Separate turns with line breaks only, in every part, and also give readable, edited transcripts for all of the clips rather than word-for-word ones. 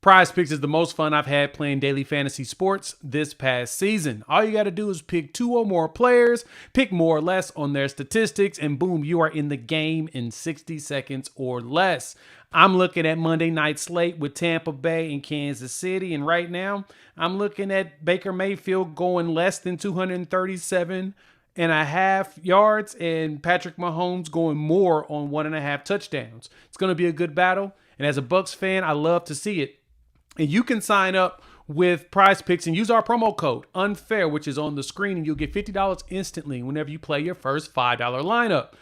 Prize Picks is the most fun I've had playing daily fantasy sports this past season. All you got to do is pick 2 or more players, pick more or less on their statistics, and boom, you are in the game in 60 seconds or less. I'm looking at Monday night slate with Tampa Bay and Kansas City, and right now I'm looking at Baker Mayfield going less than 237.5 yards and Patrick Mahomes going more on 1.5 touchdowns. It's going to be a good battle, and as a Bucs fan, I love to see it. And you can sign up with Prize Picks and use our promo code UNFAIR, which is on the screen, and you'll get $50 instantly whenever you play your first $5 lineup.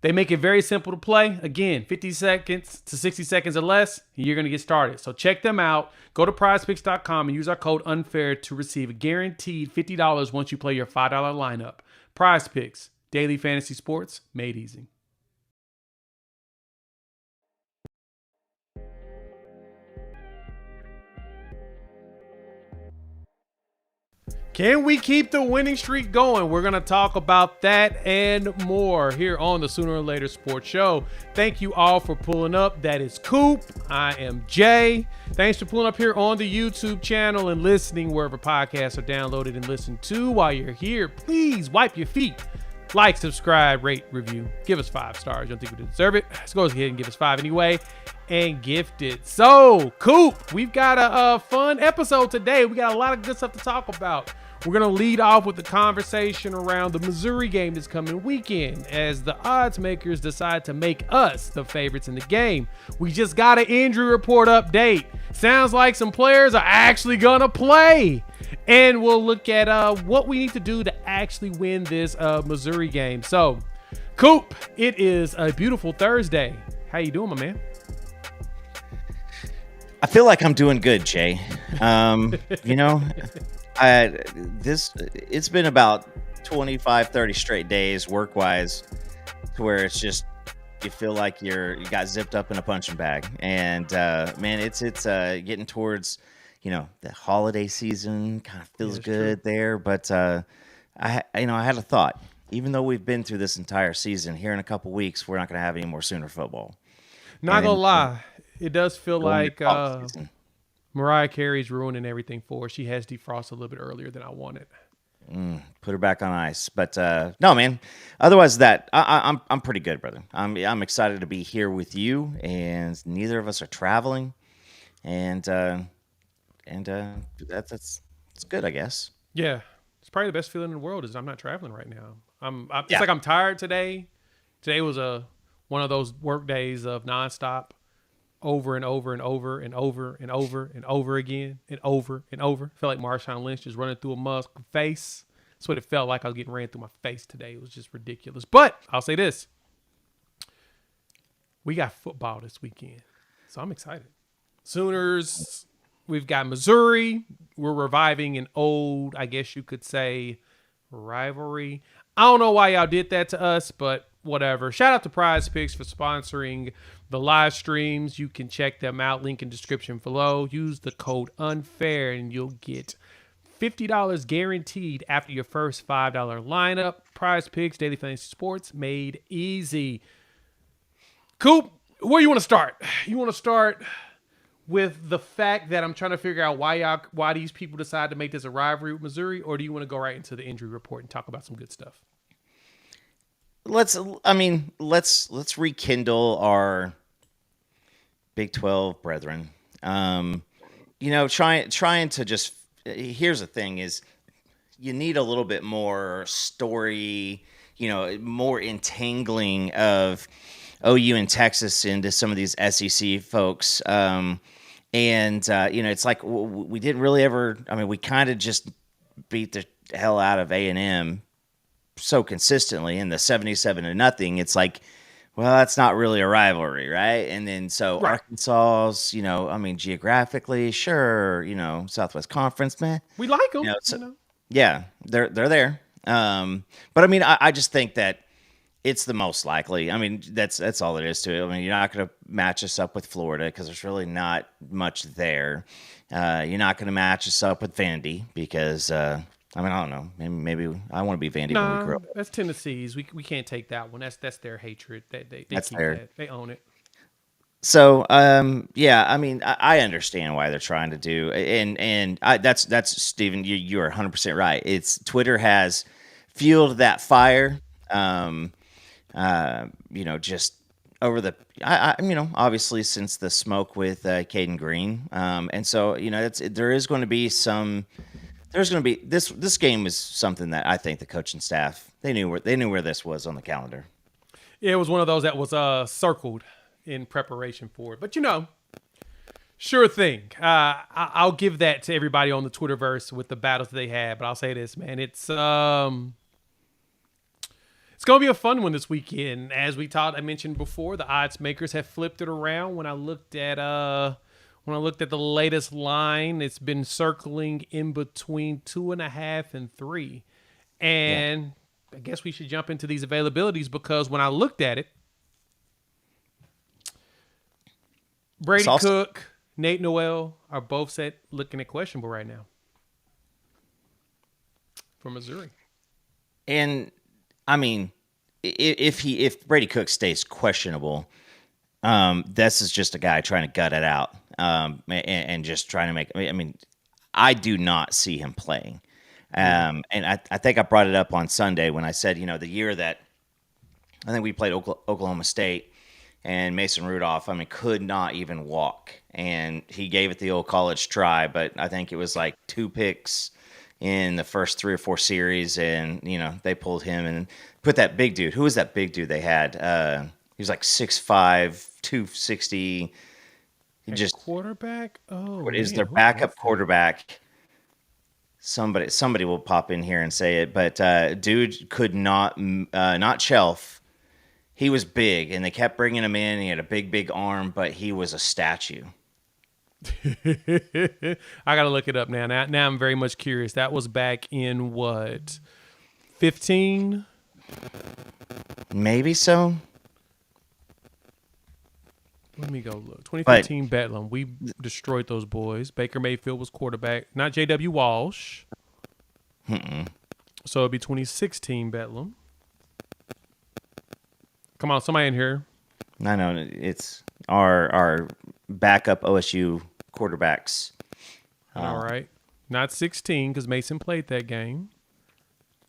They make it very simple to play. Again, 50 seconds to 60 seconds or less, and you're going to get started. So check them out. Go to prizepicks.com and use our code UNFAIR to receive a guaranteed $50 once you play your $5 lineup. Prize Picks, daily fantasy sports made easy. Can we keep the winning streak going? We're going to talk about that and more here on the Sooner or Later Sports Show. Thank you all for pulling up. That is Coop. I am Jay. Thanks for pulling up here on the YouTube channel and listening wherever podcasts are downloaded and listened to. While you're here, please wipe your feet. Like, subscribe, rate, review. Give us 5 stars. You don't think we deserve it? Let's go ahead and give us 5 anyway and gift it. So, Coop, we've got a fun episode today. We got a lot of good stuff to talk about. We're going to lead off with the conversation around the Missouri game this coming weekend as the odds makers decide to make us the favorites in the game. We just got an injury report update. Sounds like some players are actually going to play. And we'll look at what we need to do to actually win this Missouri game. So, Coop, it is a beautiful Thursday. How you doing, my man?
I feel like I'm doing good, Jay. It's been about 25, 30 straight days work-wise to where it's just you feel like you got zipped up in a punching bag. And man, it's getting towards the holiday season. Kind of feels good there, but I had a thought. Even though we've been through this entire season, here in a couple weeks we're not going to have any more Sooner football.
Not gonna lie, it does feel like Mariah Carey's ruining everything for us. She has defrosted a little bit earlier than I wanted.
Put her back on ice, but no, man. Otherwise, I'm pretty good, brother. I'm excited to be here with you, and neither of us are traveling, and that's good, I guess.
Yeah, it's probably the best feeling in the world is I'm not traveling right now. It's like I'm tired today. Today was one of those work days of nonstop. Over and over and over and over and over and over again and over and over. I felt like Marshawn Lynch just running through a mug's face. That's what it felt like. I was getting ran through my face today. It was just ridiculous. But I'll say this. We got football this weekend. So I'm excited. Sooners, we've got Missouri. We're reviving an old, I guess you could say, rivalry. I don't know why y'all did that to us, but whatever. Shout out to Prize Picks for sponsoring the live streams. You can check them out. Link in description below. Use the code UNFAIR and you'll get $50 guaranteed after your first $5 lineup. Prize Picks, daily fantasy sports made easy. Coop, where you want to start? You want to start with the fact that I'm trying to figure out why these people decide to make this a rivalry with Missouri, or do you want to go right into the injury report and talk about some good stuff?
Let's rekindle our Big 12 brethren. Trying to just, here's the thing is you need a little bit more story, more entangling of OU and Texas into some of these SEC folks. It's like we didn't really ever, we kind of just beat the hell out of A&M so consistently in the 77-0. It's like, well, that's not really a rivalry, right? And then
Right.
Arkansas's, geographically, sure, Southwest Conference, man.
We like them.
Yeah, they're there. But I just think that it's the most likely. That's all there is to it. You're not going to match us up with Florida because there's really not much there. You're not going to match us up with Vandy because I don't know. Maybe I want to be Vandy when we grow up.
That's Tennessee's. We can't take that one. That's their hatred. They
That's
keep
fair.
that. They own it.
So, yeah, I mean, I understand why they're trying to do, that's Stephen. You are 100% right. It's Twitter has fueled that fire. Um, just over the, obviously since the smoke with Caden Green, and so there is going to be some. There's going to be this game is something that I think the coaching staff they knew where this was on the calendar.
Yeah, it was one of those that was circled in preparation for it. But sure thing. I'll give that to everybody on the Twitterverse with the battles they had. But I'll say this, man, it's gonna be a fun one this weekend. As I mentioned before, the odds makers have flipped it around. When I looked at the latest line, it's been circling in between 2.5 and 3. And I guess we should jump into these availabilities because when I looked at it, Brady Cook, Nate Noel are both looking at questionable right now for Missouri.
And I mean, if Brady Cook stays questionable, this is just a guy trying to gut it out, and just trying to make. I mean, I do not see him playing, and I think I brought it up on Sunday when I said, the year that I think we played Oklahoma State, and Mason Rudolph, could not even walk, and he gave it the old college try, but I think it was like 2 picks in the first 3 or 4 series, and they pulled him and put that big dude. Who was that big dude they had? He was like 6'5", 260. He just
quarterback. Oh,
what is their backup quarterback? Somebody will pop in here and say it, but dude could not shelf. He was big, and they kept bringing him in. He had a big arm, but he was a statue.
I gotta look it up now. Now I'm very much curious. That was back in what, 15?
Maybe so.
Let me go look. 2015 Bedlam. We destroyed those boys. Baker Mayfield was quarterback, not J.W. Walsh. So it'd be 2016 Bedlam. Come on, somebody in here.
I know it's our backup OSU quarterbacks.
All right. Not 16 because Mason played that game.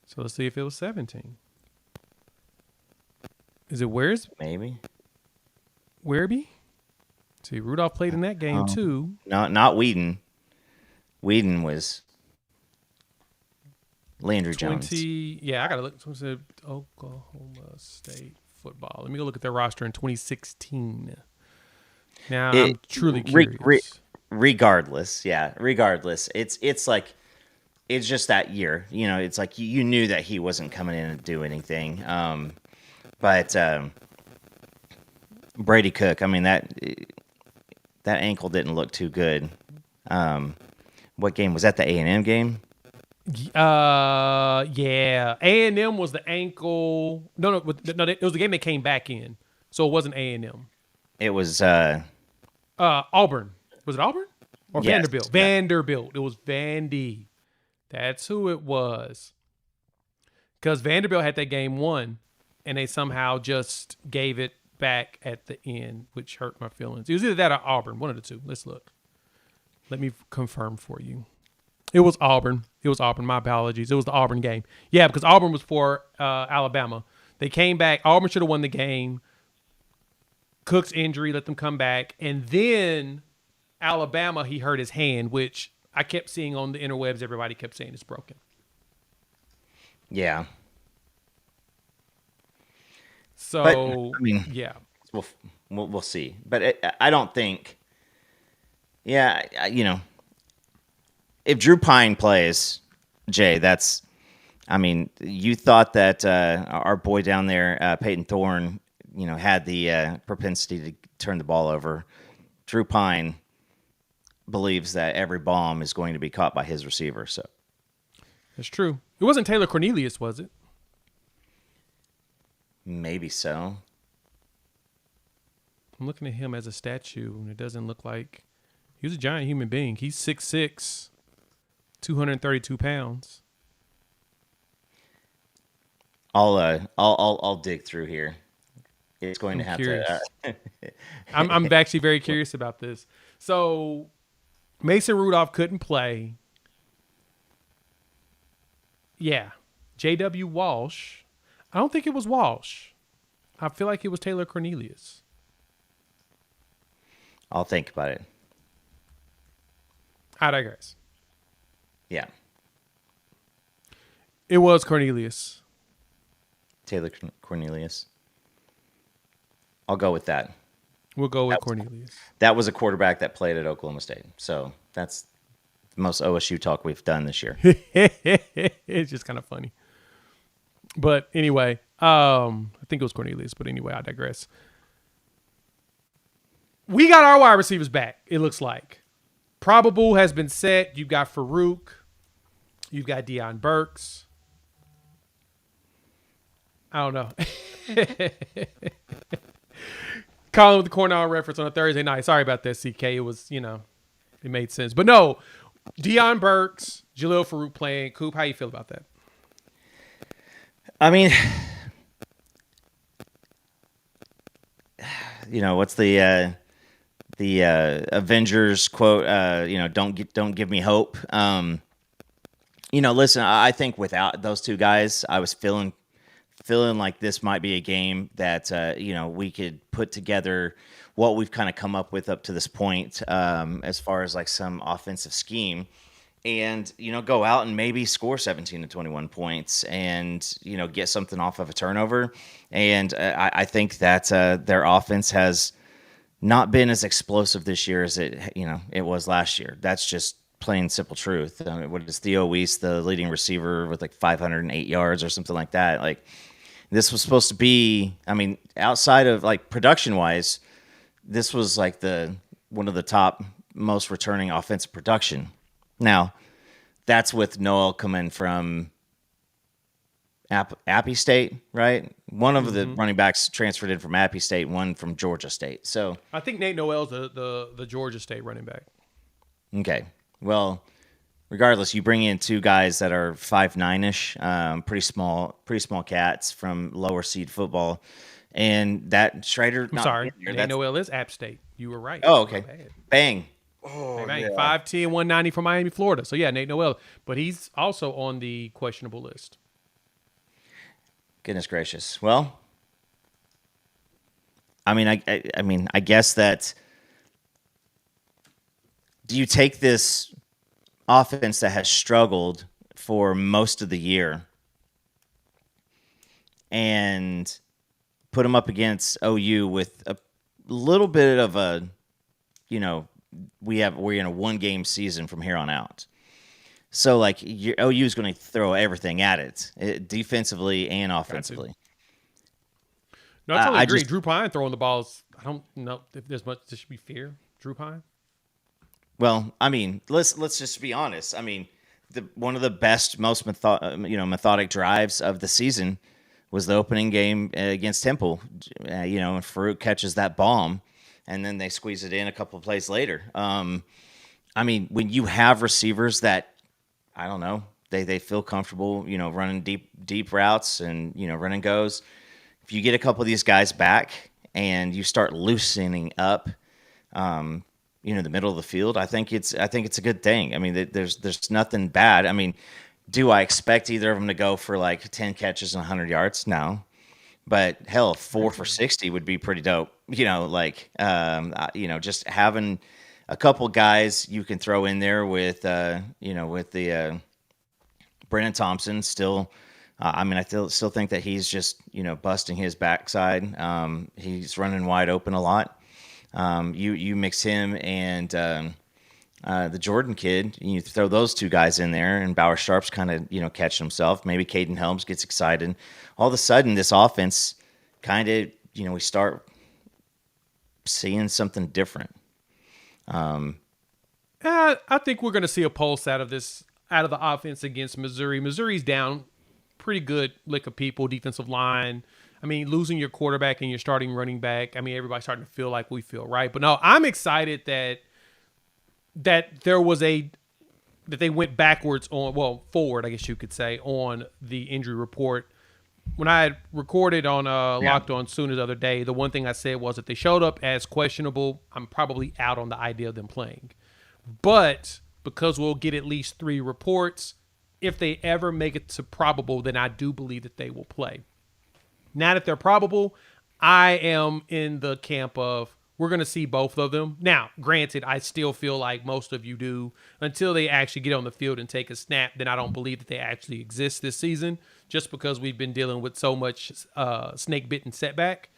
So let's see if it was 17. Is it
maybe
Werby? See, Rudolph played in that game too.
Not Whedon. Whedon was Landry Jones.
Yeah, I gotta look. Oklahoma State football. Let me go look at their roster in 2016. Now I'm truly curious.
Regardless, it's like it's just that year. It's like you knew that he wasn't coming in to do anything. But Brady Cook, that ankle didn't look too good. What game was that? The A&M game?
Yeah. A&M was the ankle. No, it was the game they came back in. So it wasn't A&M.
It was
Auburn. Was it Auburn? Or
yes.
Vanderbilt? Vanderbilt. It was Vandy. That's who it was. Because Vanderbilt had that game won, and they somehow just gave it back at the end, which hurt my feelings. It was either that or Auburn, one of the two. Let's look. Let me confirm for you. It was Auburn. My apologies. It was the Auburn game. Yeah, because Auburn was for Alabama. They came back. Auburn should have won the game. Cook's injury let them come back. And then Alabama, he hurt his hand, which I kept seeing on the interwebs. Everybody kept saying it's broken.
Yeah.
So,
but,
yeah.
We'll see. But I don't think, if Drew Pine plays, Jay, you thought that our boy down there, Peyton Thorne, had the propensity to turn the ball over. Drew Pine believes that every bomb is going to be caught by his receiver. So
that's true. It wasn't Taylor Cornelius, was it?
Maybe so.
I'm looking at him as a statue, and it doesn't look like he was a giant human being. He's 6'6", 232 pounds.
I'll dig through here. it's going
I'm
to have
curious.
to.
I'm actually very curious about this. So Mason Rudolph couldn't play. Yeah. J.W. Walsh. I don't think it was Walsh. I feel like it was Taylor Cornelius.
I'll think about it.
I digress.
Yeah,
It was Cornelius.
Taylor Cornelius. I'll go with that.
We'll go with Cornelius.
That was a quarterback that played at Oklahoma State. So that's the most OSU talk we've done this year.
It's just kind of funny. But anyway, I think it was Cornelius. But anyway, I digress. We got our wide receivers back, it looks like. Probable has been set. You've got Farouk. You've got Deion Burks. I don't know. Calling with the Cornell reference on a Thursday night. Sorry about that, CK. It was, it made sense. But no, Deion Burks, Jalil Farouk playing. Coop, how you feel about that?
I mean, what's the Avengers quote? Don't give me hope. Listen, I think without those two guys, I was feeling like this might be a game that we could put together what we've kind of come up with up to this point, as far as like some offensive scheme, and go out and maybe score 17 to 21 points, and get something off of a turnover. And I think that their offense has not been as explosive this year as it was last year. That's just plain simple truth. What is Theo Weiss, the leading receiver, with like 508 yards or something like that? Like, this was supposed to be, outside of like production wise, this was like one of the top most returning offensive production. Now, that's with Noel coming from Appy State, right? One of the running backs transferred in from Appy State, one from Georgia State. So
I think Nate Noel's the Georgia State running back.
Okay. Well, regardless, you bring in two guys that are 5'9"ish, pretty small cats from lower seed football, and that Schrader.
I'm sorry, Nate Noel is App State. You were right.
Oh, okay. Bang.
Oh, bang. Yeah. 5'10", 190 from Miami, Florida. So yeah, Nate Noel, but he's also on the questionable list.
Goodness gracious. Well, I guess that. Do you take this offense that has struggled for most of the year and put them up against OU with a little bit of a, we're in a 1-game season from here on out. So like OU is going to throw everything at it, defensively and offensively.
No, I totally agree. Drew Pine throwing the balls. I don't know if there's much to be fear. Drew Pine.
Well, let's just be honest. One of the best, most methodic drives of the season was the opening game against Temple. And Farouk catches that bomb, and then they squeeze it in a couple of plays later. When you have receivers that, I don't know, they feel comfortable, running deep routes and run and goes. If you get a couple of these guys back and you start loosening up, the middle of the field, I think it's a good thing. There's nothing bad. Do I expect either of them to go for like 10 catches and 100 yards? No, but hell, 4 for 60 would be pretty dope. Just having a couple guys you can throw in there with the Brennan Thompson still. I still think that he's just busting his backside. He's running wide open a lot. You mix him and the Jordan kid, you throw those two guys in there, and Bauer Sharp's kind of catching himself. Maybe Caden Helms gets excited. All of a sudden, this offense kind of we start seeing something different.
I think we're going to see a pulse out of the offense against Missouri. Missouri's down pretty good lick of people, defensive line. Losing your quarterback and your starting running back. Everybody's starting to feel like we feel, right? But no, I'm excited that they went forward, I guess you could say, on the injury report. when I had recorded on
Yeah.
Locked On Sooners the other day, the one thing I said was if they showed up as questionable, I'm probably out on the idea of them playing. But because we'll get at least 3 reports, if they ever make it to probable, then I do believe that they will play. Now that they're probable, I am in the camp of we're going to see both of them. Now, granted, I still feel like most of you do until they actually get on the field and take a snap. Then I don't believe that they actually exist this season just because we've been dealing with so much snake bitten setback.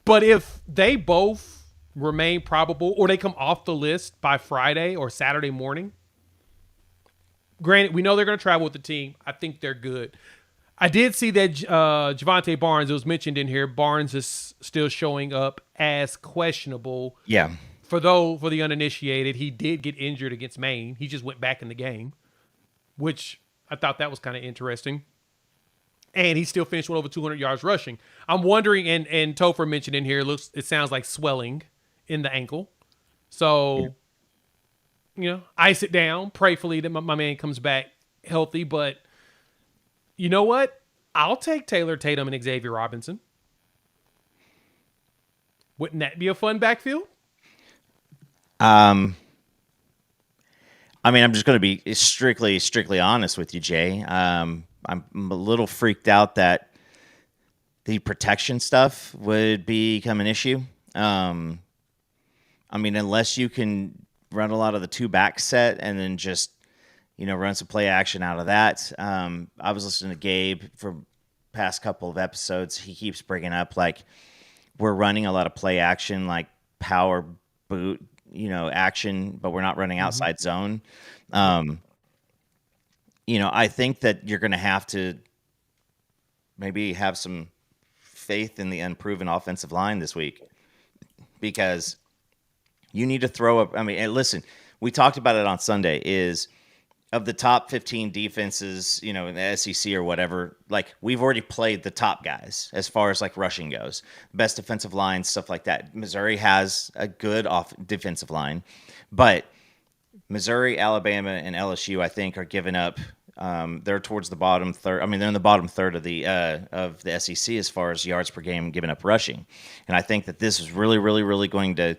But if they both remain probable or they come off the list by Friday or Saturday morning, granted, we know they're going to travel with the team. I think they're good. I did see that Javonte Barnes, it was mentioned in here, Barnes is still showing up as questionable.
Yeah.
For the uninitiated, he did get injured against Maine. He just went back in the game, which I thought that was kind of interesting. And he still finished with over 200 yards rushing. I'm wondering, and Topher mentioned in here, it sounds like swelling in the ankle. So, ice it down. Prayfully that my man comes back healthy, but you know what? I'll take Taylor Tatum and Xavier Robinson. Wouldn't that be a fun backfield?
I'm just going to be strictly honest with you, Jay. I'm a little freaked out that the protection stuff would become an issue. Unless you can run a lot of the 2-back set and then just run some play action out of that. I was listening to Gabe for past couple of episodes. He keeps bringing up like we're running a lot of play action, like power boot, action, but we're not running outside zone. I think that you're going to have to maybe have some faith in the unproven offensive line this week because you need to throw up. Listen, we talked about it on Sunday is of the top 15 defenses, in the SEC or whatever, like we've already played the top guys as far as like rushing goes, best defensive line, stuff like that. Missouri has a good defensive line, but Missouri, Alabama, and LSU, I think, are giving up. They're towards the bottom third. They're in the bottom third of the SEC as far as yards per game given up rushing, and I think that this is really, really, really going to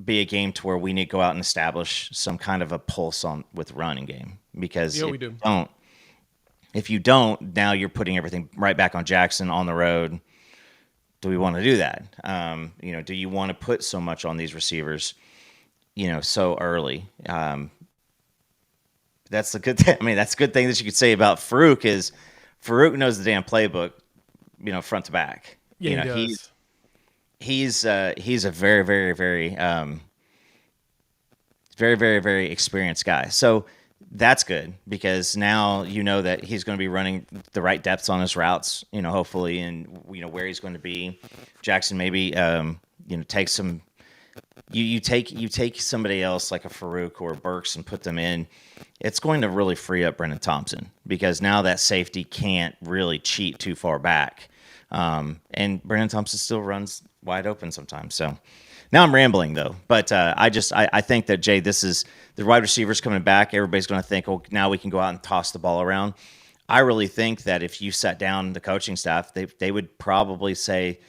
be a game to where we need to go out and establish some kind of a pulse on with running game because if you don't, now you're putting everything right back on Jackson on the road. Do we want to do that? Do you want to put so much on these receivers, so early? That's the good thing. That's a good thing that you could say about Farouk is Farouk knows the damn playbook, front to back.
Yeah, he does.
He's a very, very, very, very, very, very experienced guy. So that's good because now that he's going to be running the right depths on his routes, hopefully, and where he's going to be. Jackson maybe take some. You take somebody else like a Farouk or a Burks and put them in. It's going to really free up Brendan Thompson because now that safety can't really cheat too far back. And Brandon Thompson still runs wide open sometimes. So now I'm rambling though, but I think that Jay, this is the wide receivers coming back. Everybody's going to think, oh, now we can go out and toss the ball around. I really think that if you sat down the coaching staff, they would probably say,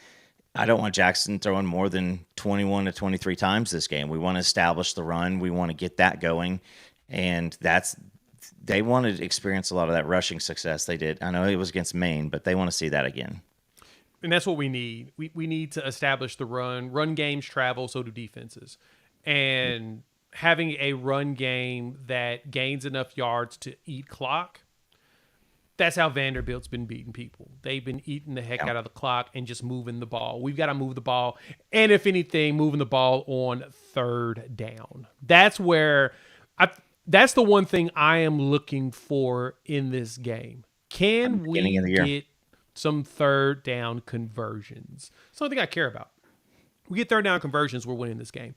I don't want Jackson throwing more than 21 to 23 times this game. We want to establish the run. We want to get that going. And they want to experience a lot of that rushing success they did. I know it was against Maine, but they want to see that again.
And that's what we need. We need to establish the run. Run games travel, so do defenses. And having a run game that gains enough yards to eat clock, that's how Vanderbilt's been beating people. They've been eating the heck out of the clock and just moving the ball. We've got to move the ball. And if anything, moving the ball on third down. That's where that's the one thing I am looking for in this game. Can we get some third down conversions? It's the only thing I care about. We get third down conversions, we're winning this game.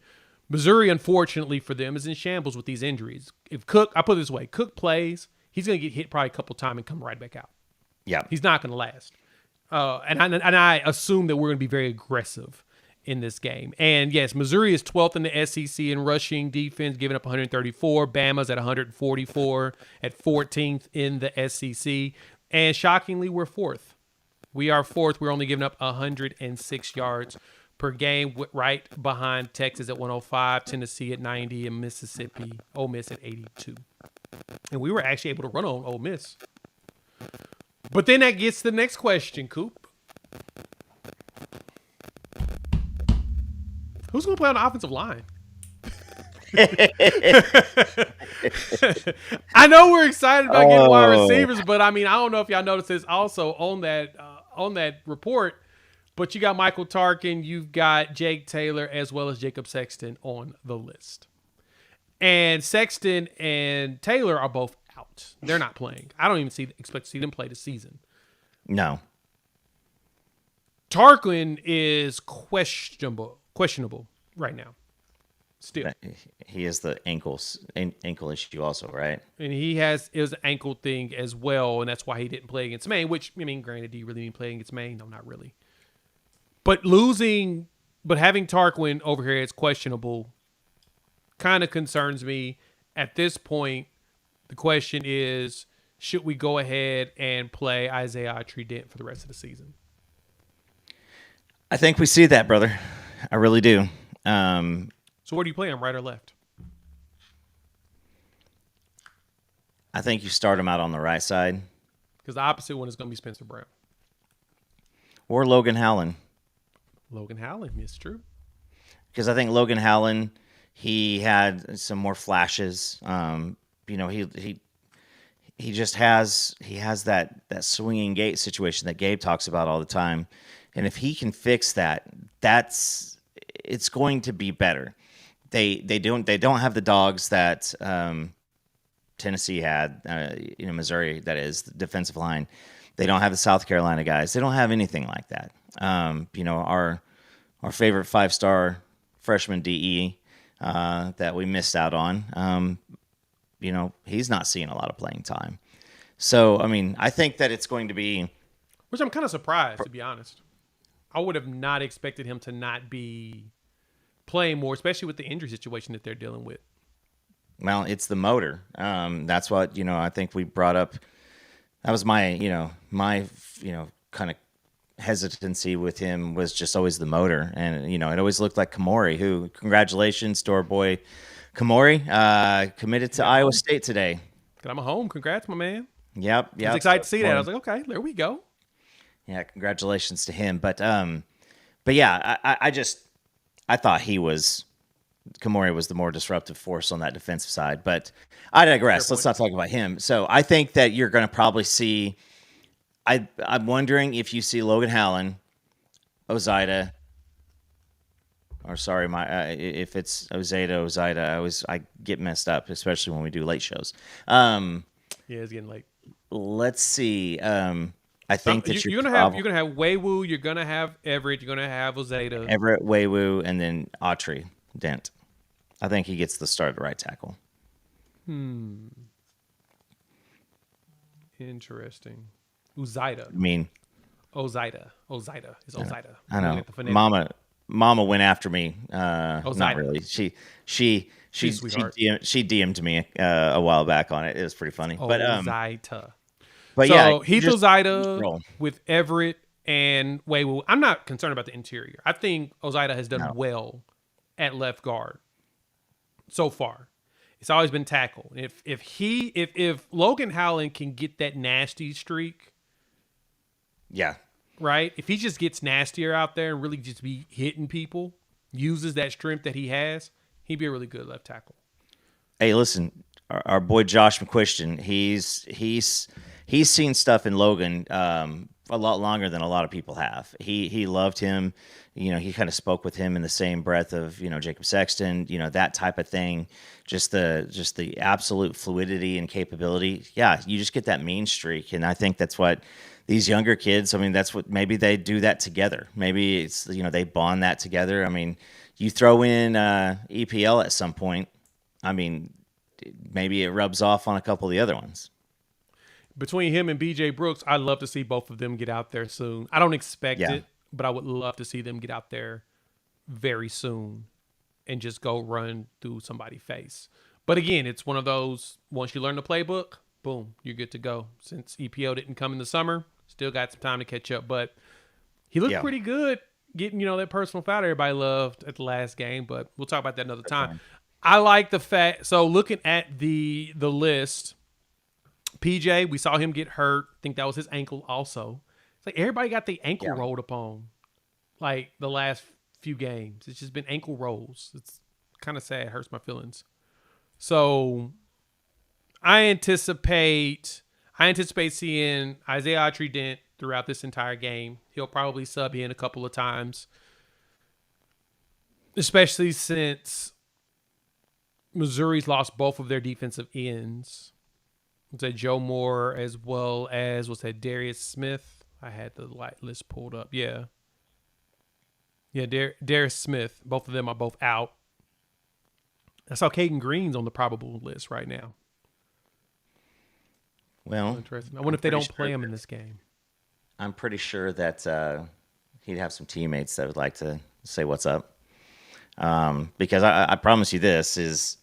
Missouri, unfortunately for them, is in shambles with these injuries. If Cook, I put it this way, Cook plays, he's going to get hit probably a couple times and come right back out.
Yeah.
He's not going to last. And I assume that we're going to be very aggressive in this game. And yes, Missouri is 12th in the SEC in rushing defense, giving up 134. Bama's at 144, at 14th in the SEC. And shockingly, we're fourth. We are fourth. We're only giving up 106 yards per game, right behind Texas at 105, Tennessee at 90, and Mississippi, Ole Miss at 82. And we were actually able to run on Ole Miss. But then that gets to the next question, Coop. Who's going to play on the offensive line? I know we're excited about getting wide receivers, but I mean, I don't know if y'all noticed this also on that report. But you got Michael Tarkin, you've got Jake Taylor, as well as Jacob Sexton on the list. And Sexton and Taylor are both out. They're not playing. I don't even expect to see them play this season.
No.
Tarkin is questionable right now. Still,
he has the ankle issue also, right?
And it was an ankle thing as well, and that's why he didn't play against Maine. Which, I mean, granted, do you really need to play against Maine? No, not really. But having Tarquin over here as questionable kind of concerns me. At this point, the question is, should we go ahead and play Isaiah Autry-Dent for the rest of the season?
I think we see that, brother. I really do.
So where do you play him, right or left?
I think you start him out on the right side.
Because the opposite one is going to be Spencer Brown.
Or Logan Howland.
Logan Howland, it's true.
Because I think Logan Howland, he had some more flashes. He just has that swinging gate situation that Gabe talks about all the time. And if he can fix that, it's going to be better. They don't have the dogs that Tennessee had, Missouri, that is, the defensive line. They don't have the South Carolina guys. They don't have anything like that. Our favorite 5-star freshman DE that we missed out on, he's not seeing a lot of playing time. So, I mean, I think that it's going to be...
Which I'm kind of surprised, to be honest. I would have not expected him to not be playing more, especially with the injury situation that they're dealing with.
Well, it's the motor. That's what, I think we brought up. That was my kind of hesitancy with him was just always the motor. And, it always looked like Kamori, who, congratulations to our boy Kamori, committed to Iowa State today.
I'm home. Congrats, my man.
Yep.
I was excited to see that. I was like, okay, there we go.
Yeah, congratulations to him. But yeah, I thought Kamori was the more disruptive force on that defensive side. But I digress. Let's not talk about him. So I think that you're going to probably see. I'm wondering if you see Logan Howland, Ozida, or sorry, if it's Ozida, I get messed up, especially when we do late shows.
Yeah, it's getting late.
Let's see. I think that
you're gonna have Weiwu, you're gonna have Everett, you're gonna have Ozada.
Everett, Weiwu, and then Autry-Dent. I think he gets the start at right tackle.
Interesting. Ozida.
I mean,
Ozida. It's Ozida.
I know. Mama went after me. Not really. She DM'd me a while back on it. It was pretty funny.
Ozida.
But
so
yeah,
Heath Ozida with Everett and Weiwu. I'm not concerned about the interior. I think Ozida has done well at left guard so far. It's always been tackle. If Logan Howland can get that nasty streak,
yeah,
right. If he just gets nastier out there and really just be hitting people, uses that strength that he has, he'd be a really good left tackle.
Hey, listen, our boy Josh McQuiston, he's seen stuff in Logan a lot longer than a lot of people have. He loved him. He kind of spoke with him in the same breath of, Jacob Sexton, that type of thing. Just the absolute fluidity and capability. Yeah, you just get that mean streak. And I think that's what these younger kids, that's what maybe they do that together. Maybe it's, they bond that together. You throw in EPL at some point. Maybe it rubs off on a couple of the other ones.
Between him and BJ Brooks, I'd love to see both of them get out there soon. I don't expect it, but I would love to see them get out there very soon and just go run through somebody's face. But again, it's one of those, once you learn the playbook, boom, you're good to go. Since EPO didn't come in the summer, still got some time to catch up. But he looked pretty good getting, that personal foul everybody loved at the last game. But we'll talk about that another time. I like the fact. So looking at the list, PJ, we saw him get hurt. I think that was his ankle also. It's like everybody got the ankle rolled upon, like the last few games. It's just been ankle rolls. It's kind of sad. It hurts my feelings. So I anticipate seeing Isaiah Autry-Dent throughout this entire game. He'll probably sub in a couple of times, especially since Missouri's lost both of their defensive ends. Was that Joe Moore as well as Darius Smith? I had the list pulled up. Yeah, Darius Smith. Both of them are both out. I saw Caden Green's on the probable list right now.
Well,
interesting. I wonder if they don't play him in this game.
I'm pretty sure that he'd have some teammates that would like to say what's up. Because I promise you this is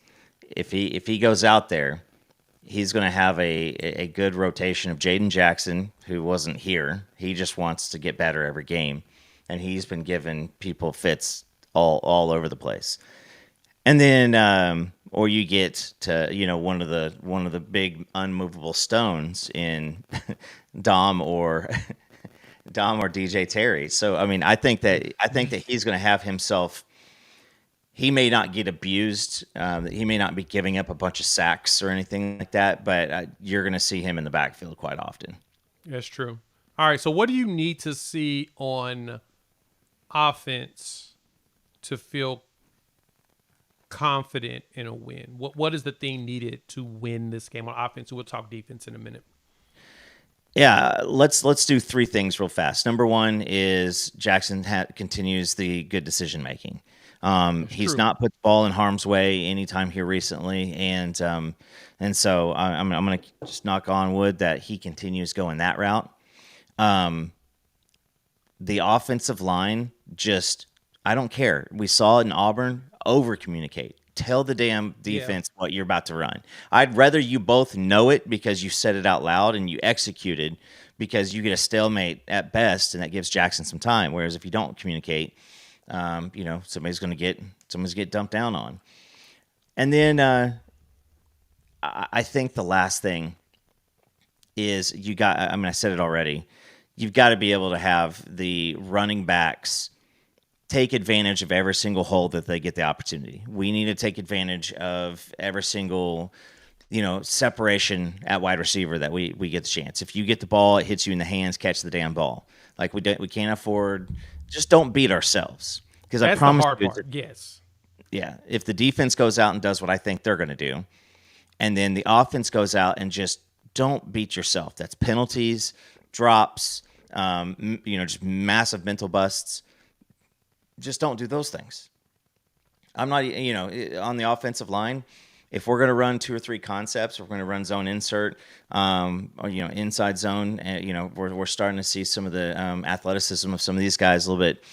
if he goes out there, he's going to have a good rotation of Jaden Jackson, who wasn't here. He just wants to get better every game, and he's been giving people fits all over the place. And then, or you get to one of the big unmovable stones in Dom or DJ Terry. So I mean, I think that he's going to have himself. He may not get abused. He may not be giving up a bunch of sacks or anything like that, but you're going to see him in the backfield quite often.
That's true. All right. So what do you need to see on offense to feel confident in a win? What is the thing needed to win this game on offense? We'll talk defense in a minute.
Yeah, let's do three things real fast. Number one is Jackson continues the good decision making. He's not put the ball in harm's way anytime here recently, and so I'm going to just knock on wood that he continues going that route. The offensive line, just I don't care. We saw it in Auburn. Over communicate. Tell the damn defense what you're about to run. I'd rather you both know it because you said it out loud and you executed, because you get a stalemate at best, and that gives Jackson some time. Whereas if you don't communicate, somebody's going to get dumped down on. And then I think the last thing is I said it already. You've got to be able to have the running backs take advantage of every single hole that they get the opportunity. We need to take advantage of every single, separation at wide receiver that we get the chance. If you get the ball, it hits you in the hands, catch the damn ball. Like we can't afford. Just don't beat ourselves. Because I promise
the hard part. Yes.
Yeah. If the defense goes out and does what I think they're going to do, and then the offense goes out and just don't beat yourself. That's penalties, drops, just massive mental busts. Just don't do those things. I'm not, on the offensive line, if we're going to run 2 or 3 concepts, we're going to run zone insert, or inside zone, and we're starting to see some of the athleticism of some of these guys a little bit.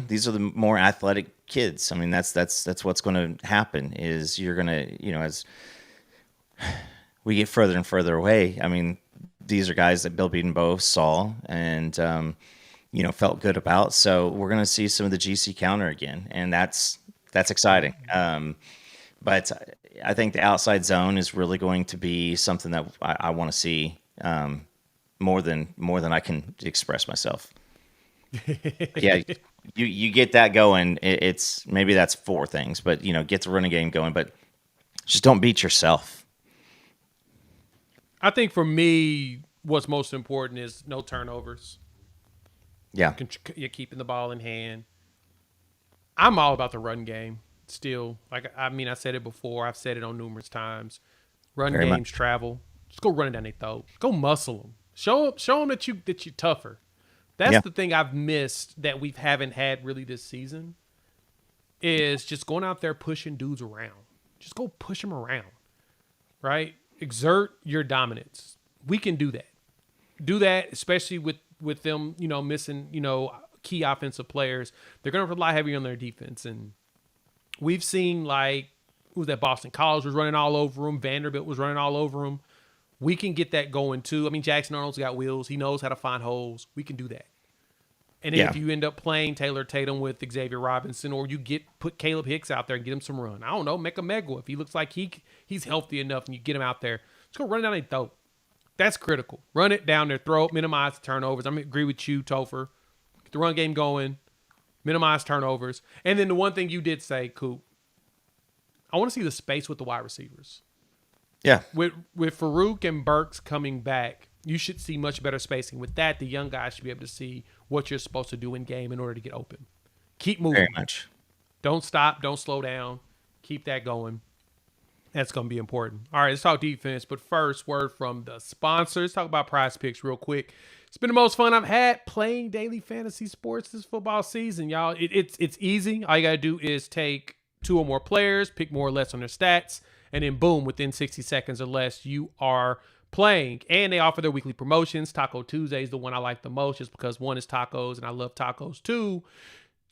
These are the more athletic kids. I mean, that's what's going to happen. Is you're going to, as we get further and further away. I mean, these are guys that Bill Bedenbaugh saw and felt good about. So we're going to see some of the GC counter again, and that's exciting. But I think the outside zone is really going to be something that I want to see more than I can express myself. Yeah, you get that going. It's maybe that's 4 things, but get the running game going, but just don't beat yourself.
I think for me, what's most important is no turnovers.
Yeah.
You're keeping the ball in hand. I'm all about the run game still. I said it before. I've said it on numerous times. Run
Very
games
much.
travel. Just go run it down their throat. Go muscle them. Show them that you're tougher. That's the thing I've missed that we haven't had really this season, is just going out there pushing dudes around. Just go push them around, right? Exert your dominance. We can do that. Do that, especially with them, missing, key offensive players. They're going to rely heavy on their defense. And we've seen, who was that? Boston College was running all over him. Vanderbilt was running all over him. We can get that going too. I mean, Jackson Arnold's got wheels. He knows how to find holes. We can do that. And then if you end up playing Taylor Tatum with Xavier Robinson, or you put Caleb Hicks out there and get him some run. I don't know, make a Megwa. If he looks like he's healthy enough and you get him out there, just go run it down their throat. That's critical. Run it down their throat, minimize the turnovers. I agree with you, Topher. Get the run game going, minimize turnovers. And then the one thing you did say, Coop, I want to see the space with the wide receivers.
Yeah.
With Farouk and Burks coming back, you should see much better spacing. With that, the young guys should be able to see what you're supposed to do in game in order to get open. Keep moving.
Very much.
Don't stop. Don't slow down. Keep that going. That's going to be important. All right, let's talk defense. But first, word from the sponsors. Talk about Prize Picks real quick. It's been the most fun I've had playing daily fantasy sports this football season, y'all. It's easy. All you got to do is take 2 or more players, pick more or less on their stats, and then boom, within 60 seconds or less, you are playing. And they offer their weekly promotions. Taco Tuesday is the one I like the most, just because 1 is tacos and I love tacos. 2,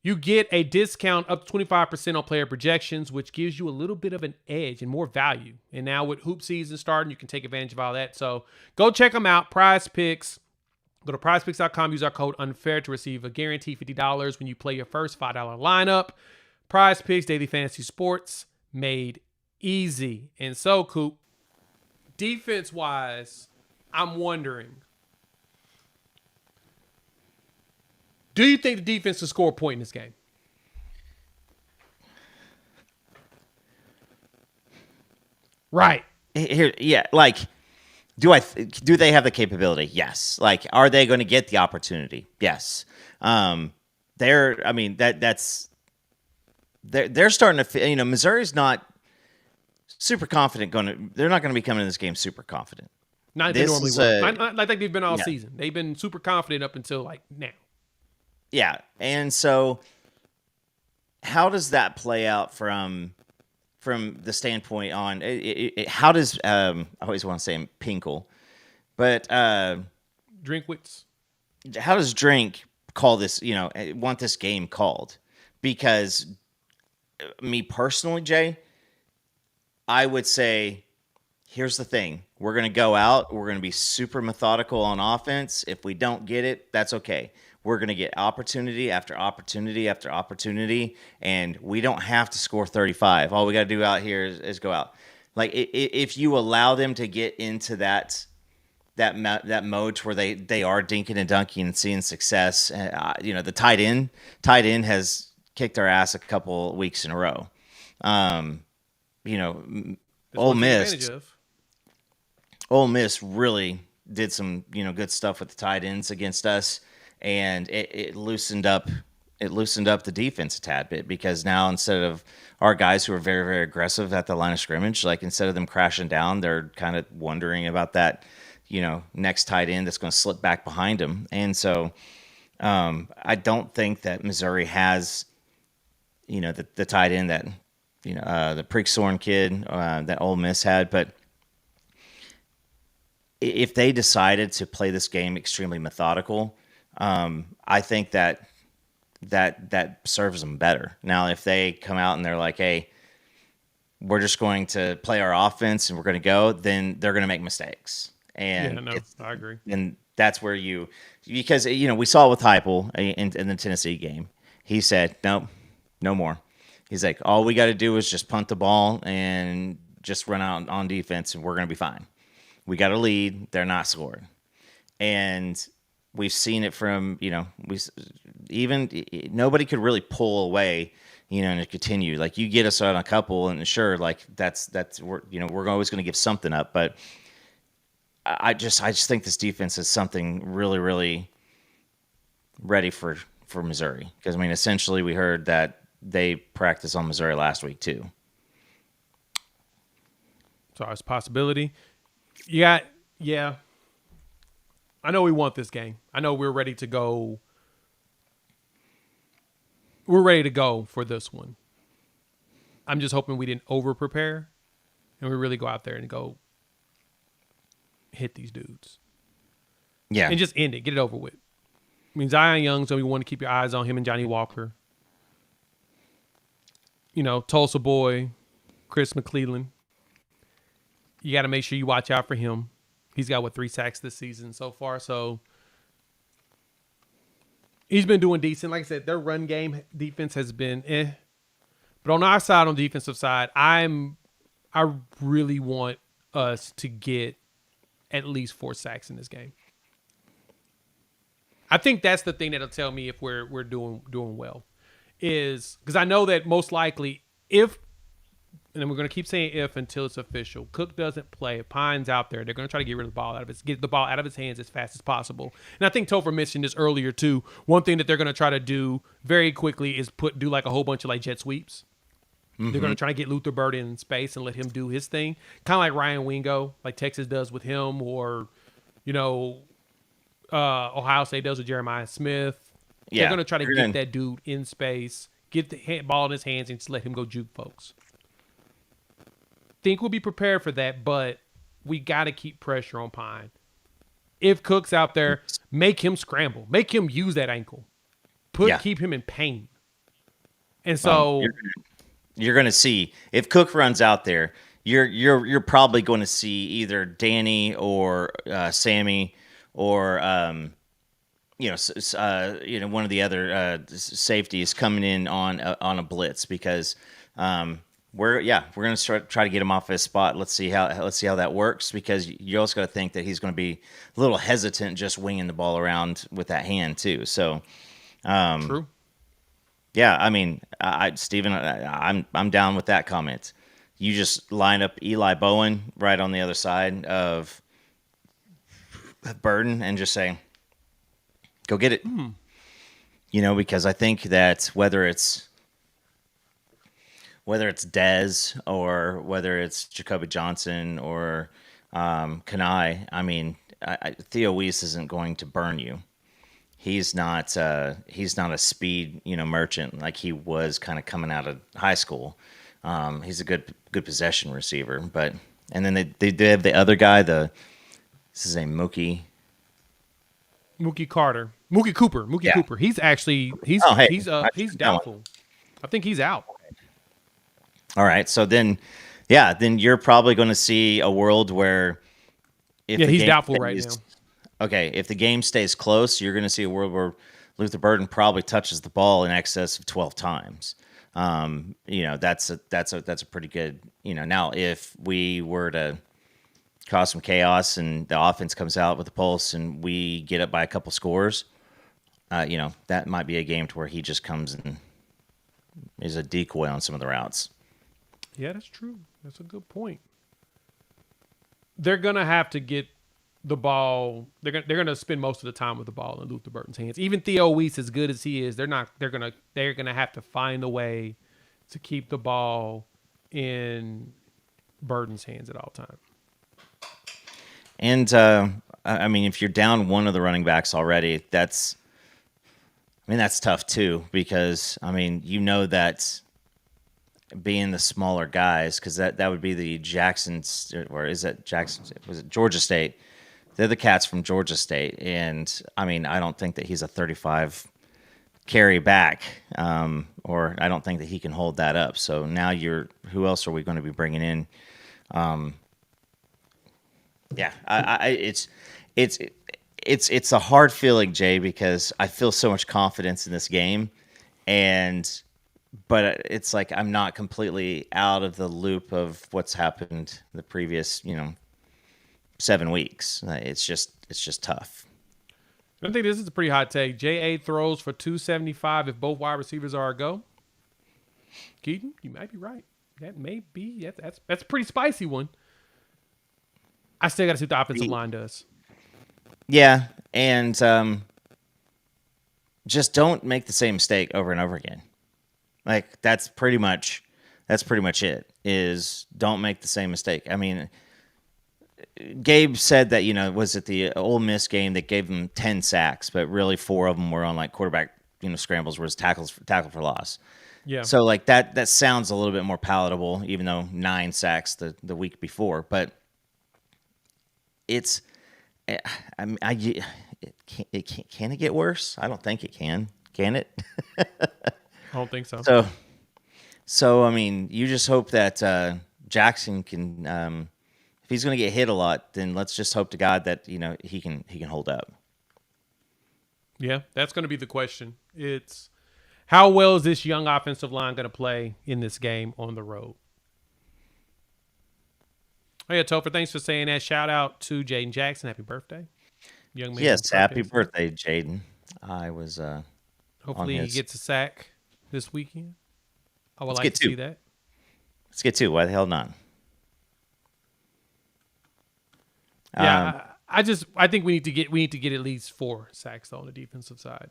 you get a discount up to 25% on player projections, which gives you a little bit of an edge and more value. And now with hoop season starting, you can take advantage of all that. So go check them out. Prize Picks. Go to prizepicks.com. Use our code UNFAIR to receive a guaranteed $50 when you play your first $5 lineup. Prize Picks, daily fantasy sports, made easy. And so, Coop, defense-wise, I'm wondering, do you think the defense will score a point in this game? Right.
Here, yeah, like, do they have the capability? Yes. Like, are they going to get the opportunity? Yes. They're starting to, Missouri's not super confident they're not going to be coming in this game super confident.
Not they normally were. I think they've been all season. They've been super confident up until like now.
Yeah. And so how does that play out from the standpoint on how does I always want to say Pinkel, but
Drinkwitz.
How does Drink call this, want this game called? Because me personally, Jay, I would say, here's the thing. We're going to go out. We're going to be super methodical on offense. If we don't get it, that's okay. We're going to get opportunity after opportunity after opportunity, and we don't have to score 35. All we got to do out here is go out. Like, if you allow them to get into that mode to where they are dinking and dunking and seeing success, the tight end has kicked our ass a couple weeks in a row. Ole Miss really did some good stuff with the tight ends against us. And it loosened up the defense a tad bit, because now instead of our guys who are very, very aggressive at the line of scrimmage, like instead of them crashing down, they're kind of wondering about that, next tight end that's going to slip back behind them. And so I don't think that Missouri has, the tight end that, the Preeksorn kid that Ole Miss had. But if they decided to play this game extremely methodical, I think that serves them better. Now, if they come out and they're like, hey, we're just going to play our offense and we're going to go, then they're going to make mistakes. And
I agree.
And that's where because we saw it with Heupel in the Tennessee game. He said, nope, no more. He's like, all we got to do is just punt the ball and just run out on defense and we're going to be fine. We got a lead. They're not scoring. And we've seen it from, nobody could really pull away, and continue. Like, you get us on a couple, and sure, like that's we're always going to give something up. But I just think this defense is something really, really ready for Missouri. Because essentially, we heard that they practiced on Missouri last week too.
So it's a possibility. Yeah. I know we want this game. I know we're ready to go. We're ready to go for this one. I'm just hoping we didn't over-prepare and we really go out there and go hit these dudes.
Yeah.
And just end it. Get it over with. Zion Young, so we want to keep your eyes on him and Johnny Walker. Tulsa boy, Chris McClellan. You got to make sure you watch out for him. He's got 3 sacks this season so far, so he's been doing decent. Like I said, their run game defense has been But on our side, on the defensive side, I really want us to get at least 4 sacks in this game. I think that's the thing that'll tell me if we're doing well. Is because I know that most likely if, and we're going to keep saying if until it's official, Cook doesn't play, if Pine's out there, they're going to try to get the ball out of his hands as fast as possible. And I think Topher mentioned this earlier too. One thing that they're going to try to do very quickly is do like a whole bunch of like jet sweeps. They're going to try to get Luther Burden in space and let him do his thing. Kind of like Ryan Wingo, like Texas does with him, or, Ohio State does with Jeremiah Smith. Yeah, they're going to try to get that dude in space, get the ball in his hands, and just let him go juke folks. Think we'll be prepared for that, but we got to keep pressure on Pine. If Cook's out there, make him scramble. Make him use that ankle. Keep him in pain. And so...
You're going to see if Cook runs out there, you're probably going to see either Danny or Sammy or one of the other safeties coming in on a blitz because we're going to try to get him off his spot. Let's see how that works because you also got to think that he's going to be a little hesitant just winging the ball around with that hand too. So
true.
Yeah, I mean, Steven, I'm down with that comment. You just line up Eli Bowen right on the other side of Burden and just say, go get it. Because I think that whether it's Dez or whether it's Jacoby Johnson or Kanai, I mean, Theo Weiss isn't going to burn you. He's not a speed, merchant like he was kind of coming out of high school. He's a good possession receiver, and then they have the other guy. This is a Mookie
Cooper. He's doubtful. I think he's out.
All right, so then you're probably going to see a world where
he's doubtful right now.
Okay, if the game stays close, you're going to see a world where Luther Burden probably touches the ball in excess of 12 times. That's a pretty good. Now if we were to cause some chaos and the offense comes out with a pulse and we get up by a couple scores, that might be a game to where he just comes and is a decoy on some of the routes.
Yeah, that's true. That's a good point. They're gonna have to get the ball. They're gonna spend most of the time with the ball in Luther Burton's hands. Even Theo Weiss, as good as he is, they're gonna have to find a way to keep the ball in Burton's hands at all times.
And I mean, if you're down one of the running backs already, that's tough too because that being the smaller guys, because that would be the Jacksons, or is that Jackson? Was it Georgia State? They're the cats from Georgia State, and I don't think that he's a 35 carry back, or I don't think that he can hold that up. So now who else are we going to be bringing in? It's a hard feeling, Jay, because I feel so much confidence in this game, but it's like I'm not completely out of the loop of what's happened the previous 7 weeks. It's just tough.
I think this is a pretty hot take. J.A. throws for 275 if both wide receivers are a go. Keaton, you might be right. That may be that's a pretty spicy one. I still got to see what the offensive line does. Yeah,
and just don't make the same mistake over and over again. Like that's pretty much it. Is don't make the same mistake. Gabe said that was it the Ole Miss game that gave them 10 sacks, but really 4 of them were on like quarterback scrambles, where it's tackle for loss.
Yeah.
So like that sounds a little bit more palatable, even though 9 sacks the week before. But it's can it get worse? I don't think it can. Can it?
I don't think so.
So I mean, you just hope that Jackson can. If he's going to get hit a lot, then let's just hope to God that he can hold up.
Yeah, that's going to be the question. It's how well is this young offensive line going to play in this game on the road? Oh yeah, Topher, thanks for saying that. Shout out to Jaden Jackson. Happy birthday, young man's
Yes, happy
today.
birthday, Jaden. I was.
Hopefully he gets a sack this weekend. I would
Let's
like
get
to
two.
see that.
Let's get 2. Why the hell not?
Yeah, I think we need to get at least 4 sacks though on the defensive side.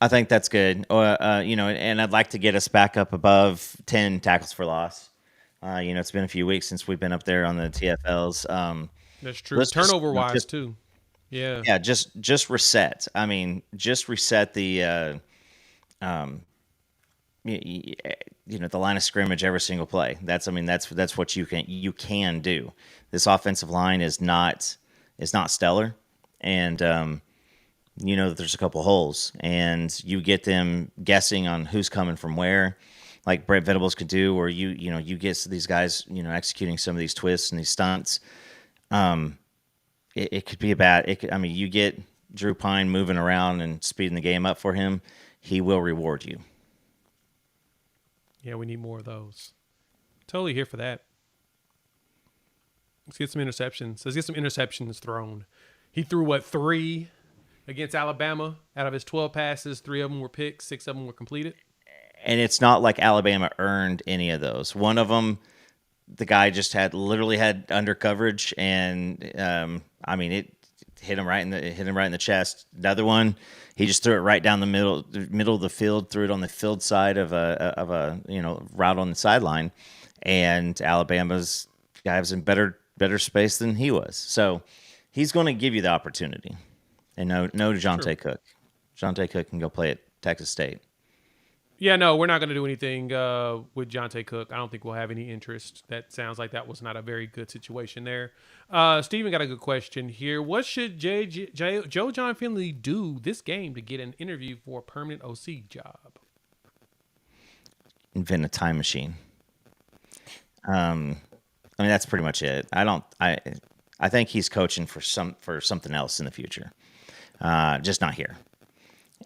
I think that's good. And I'd like to get us back up above 10 tackles for loss. It's been a few weeks since we've been up there on the TFLs.
That's true. Turnover wise too. Yeah.
Yeah, just reset. I mean, just reset the the line of scrimmage every single play. That's what you can do. This offensive line is not stellar, and that there's a couple holes, and you get them guessing on who's coming from where, like Brett Venables could do, or you get these guys executing some of these twists and these stunts. It could be a bad. You get Drew Pine moving around and speeding the game up for him, he will reward you.
Yeah, we need more of those. Totally here for that. Let's get some interceptions. Let's get some interceptions thrown. He threw 3 against Alabama out of his 12 passes. 3 of them were picks. 6 of them were completed.
And it's not like Alabama earned any of those. One of them, the guy just literally had under coverage, and it hit him right in the chest. Another one, he just threw it right down the middle of the field, threw it on the field side of a route on the sideline, and Alabama's guy was in better space than he was. So he's going to give you the opportunity. And no to Jonte Cook. Jonte Cook can go play at Texas State.
Yeah, no, we're not going to do anything with Jonte Cook. I don't think we'll have any interest. That sounds like that was not a very good situation there. Steven got a good question here. What should Joe John Finley do this game to get an interview for a permanent OC job?
Invent a time machine. That's pretty much it. I think he's coaching for something else in the future. Just not here.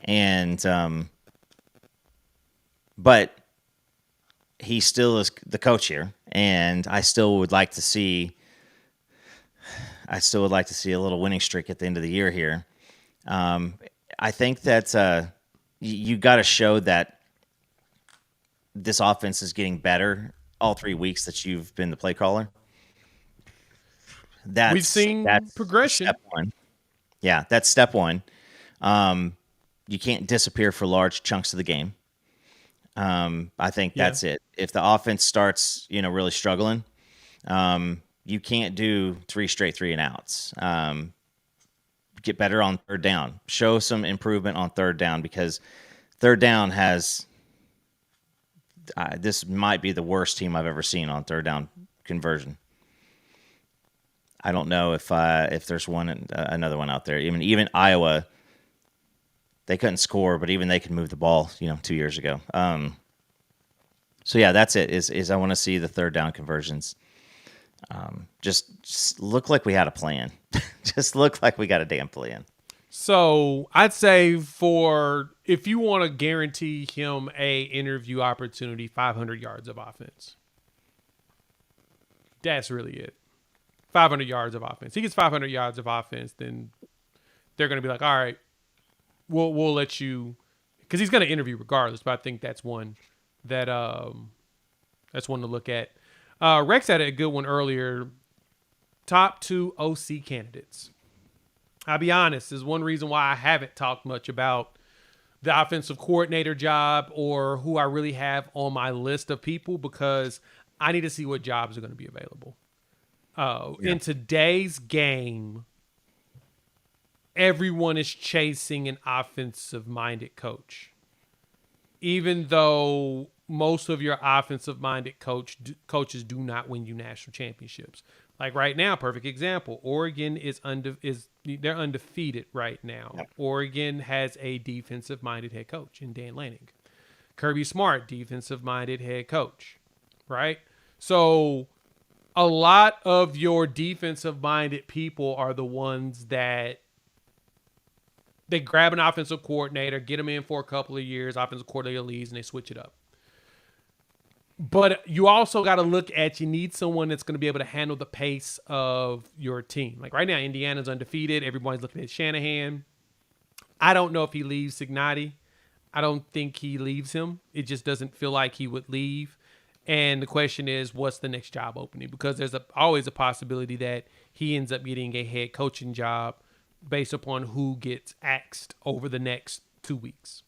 And but he still is the coach here, and I still would like to see a little winning streak at the end of the year here. I think that you got to show that this offense is getting better all 3 weeks that you've been the play caller.
We've seen progression.
Step 1. Yeah, that's step 1. You can't disappear for large chunks of the game. I think that's it. If the offense starts, really struggling, you can't do 3 straight 3-and-outs. Get better on third down. Show some improvement on third down, because third down has this might be the worst team I've ever seen on third down conversion. I don't know if there's another one out there. Even Iowa, they couldn't score, but even they could move the ball, 2 years ago. So yeah, that's it. Is I want to see the third down conversions. Just look like we had a plan. Just look like we got a damn plan.
So I'd say if you want to guarantee him a interview opportunity, 500 yards of offense. That's really it. 500 yards of offense. He gets 500 yards of offense, then they're going to be like, all right, we'll let you, because he's going to interview regardless. But I think that's one to look at. Rex had a good one earlier. Top 2 OC candidates. I'll be honest, is one reason why I haven't talked much about the offensive coordinator job or who I really have on my list of people, because I need to see what jobs are going to be available. In today's game, everyone is chasing an offensive-minded coach. Even though most of your offensive-minded coaches do not win you national championships. Like right now, perfect example. Oregon they're undefeated right now. Yep. Oregon has a defensive-minded head coach in Dan Lanning. Kirby Smart, defensive-minded head coach, right? So a lot of your defensive-minded people are the ones that they grab an offensive coordinator, get him in for a couple of years, offensive coordinator leaves, and they switch it up. But you also got to look at, you need someone that's going to be able to handle the pace of your team. Like right now, Indiana's undefeated. Everybody's looking at Shanahan. I don't know if he leaves Signati. I don't think he leaves him. It just doesn't feel like he would leave. And the question is, what's the next job opening? Because there's always a possibility that he ends up getting a head coaching job based upon who gets axed over the next 2 weeks.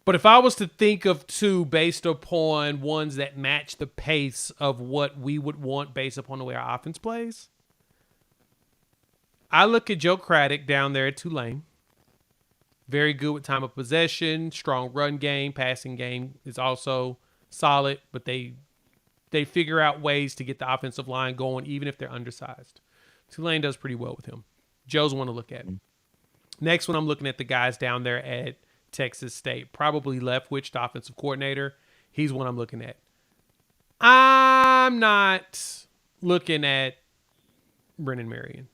But if I was to think of two based upon ones that match the pace of what we would want based upon the way our offense plays, I look at Joe Craddock down there at Tulane. Very good with time of possession, strong run game, passing game is also solid, but they figure out ways to get the offensive line going even if they're undersized. Tulane does pretty well with him. Joe's one to look at. Next one, I'm looking at the guys down there at Texas State. Probably Leftwich, the offensive coordinator. He's one I'm looking at. I'm not looking at Brennan Marion.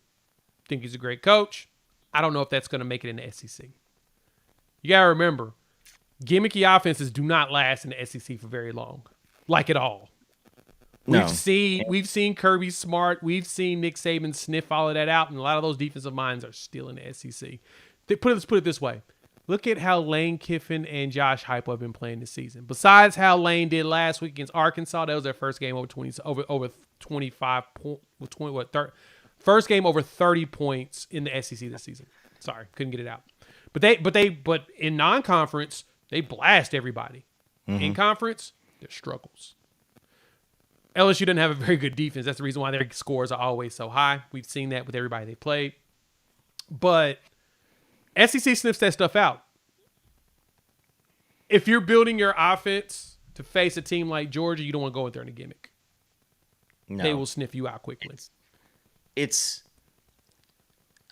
Think he's a great coach. I don't know if that's going to make it in the SEC. You got to remember, gimmicky offenses do not last in the SEC for very long. Like at all.
No.
We've seen Kirby Smart. We've seen Nick Saban sniff all of that out, and a lot of those defensive minds are still in the SEC. Let's put it this way. Look at how Lane Kiffin and Josh Heupel have been playing this season. Besides how Lane did last week against Arkansas, that was their first game over 25 first game over 30 points in the SEC this season. Sorry, couldn't get it out. But in non-conference, they blast everybody. Mm-hmm. In conference, there's struggles. LSU doesn't have a very good defense. That's the reason why their scores are always so high. We've seen that with everybody they played. But SEC sniffs that stuff out. If you're building your offense to face a team like Georgia, you don't want to go in there in a gimmick. No. They will sniff you out quickly.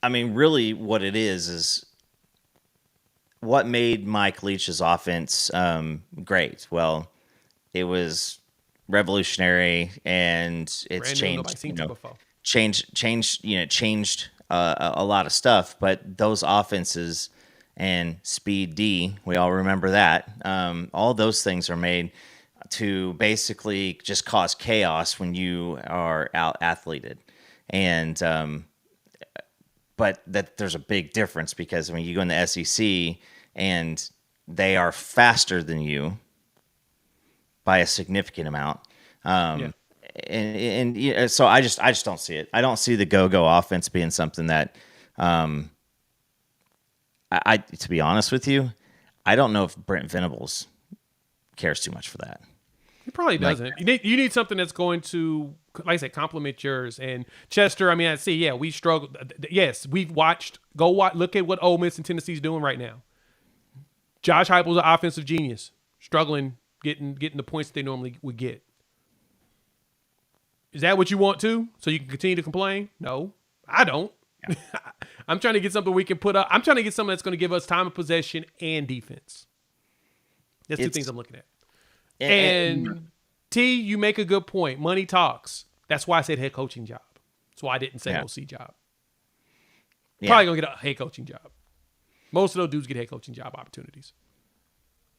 Really what it is what made Mike Leach's offense great. Well, it was revolutionary, and it's changed a lot of stuff. But those offenses and speed D, we all remember that. All those things are made to basically just cause chaos when you are out athleted. And but that there's a big difference, because when you go in the SEC and they are faster than you by a significant amount. And so I just don't see it. I don't see the go-go offense being something that, I to be honest with you, I don't know if Brent Venables cares too much for that.
He probably doesn't. You need something that's going to, like I said, complement yours. And Chester, I see, yeah, we struggled. Yes, we've watched. Look at what Ole Miss and Tennessee's doing right now. Josh Heupel's an offensive genius, struggling getting the points that they normally would get. Is that what you want to? So you can continue to complain? No, I don't. Yeah. I'm trying to get something we can put up. I'm trying to get something that's going to give us time of possession and defense. That's two things I'm looking at. And T, you make a good point. Money talks. That's why I said head coaching job. That's why I didn't say OC job. Probably going to get a head coaching job. Most of those dudes get head coaching job opportunities.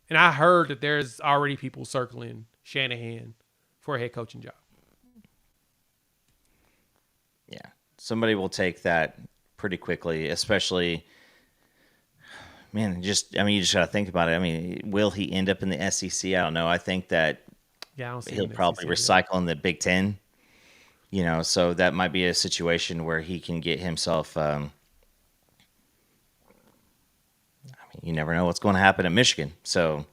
And I heard that there's already people circling Shanahan for a head coaching job.
Yeah. Somebody will take that pretty quickly, especially, man, you just got to think about it. Will he end up in the SEC? I don't know. I think that he'll probably recycle in the Big Ten, so that might be a situation where he can get himself, you never know what's going to happen at Michigan. So,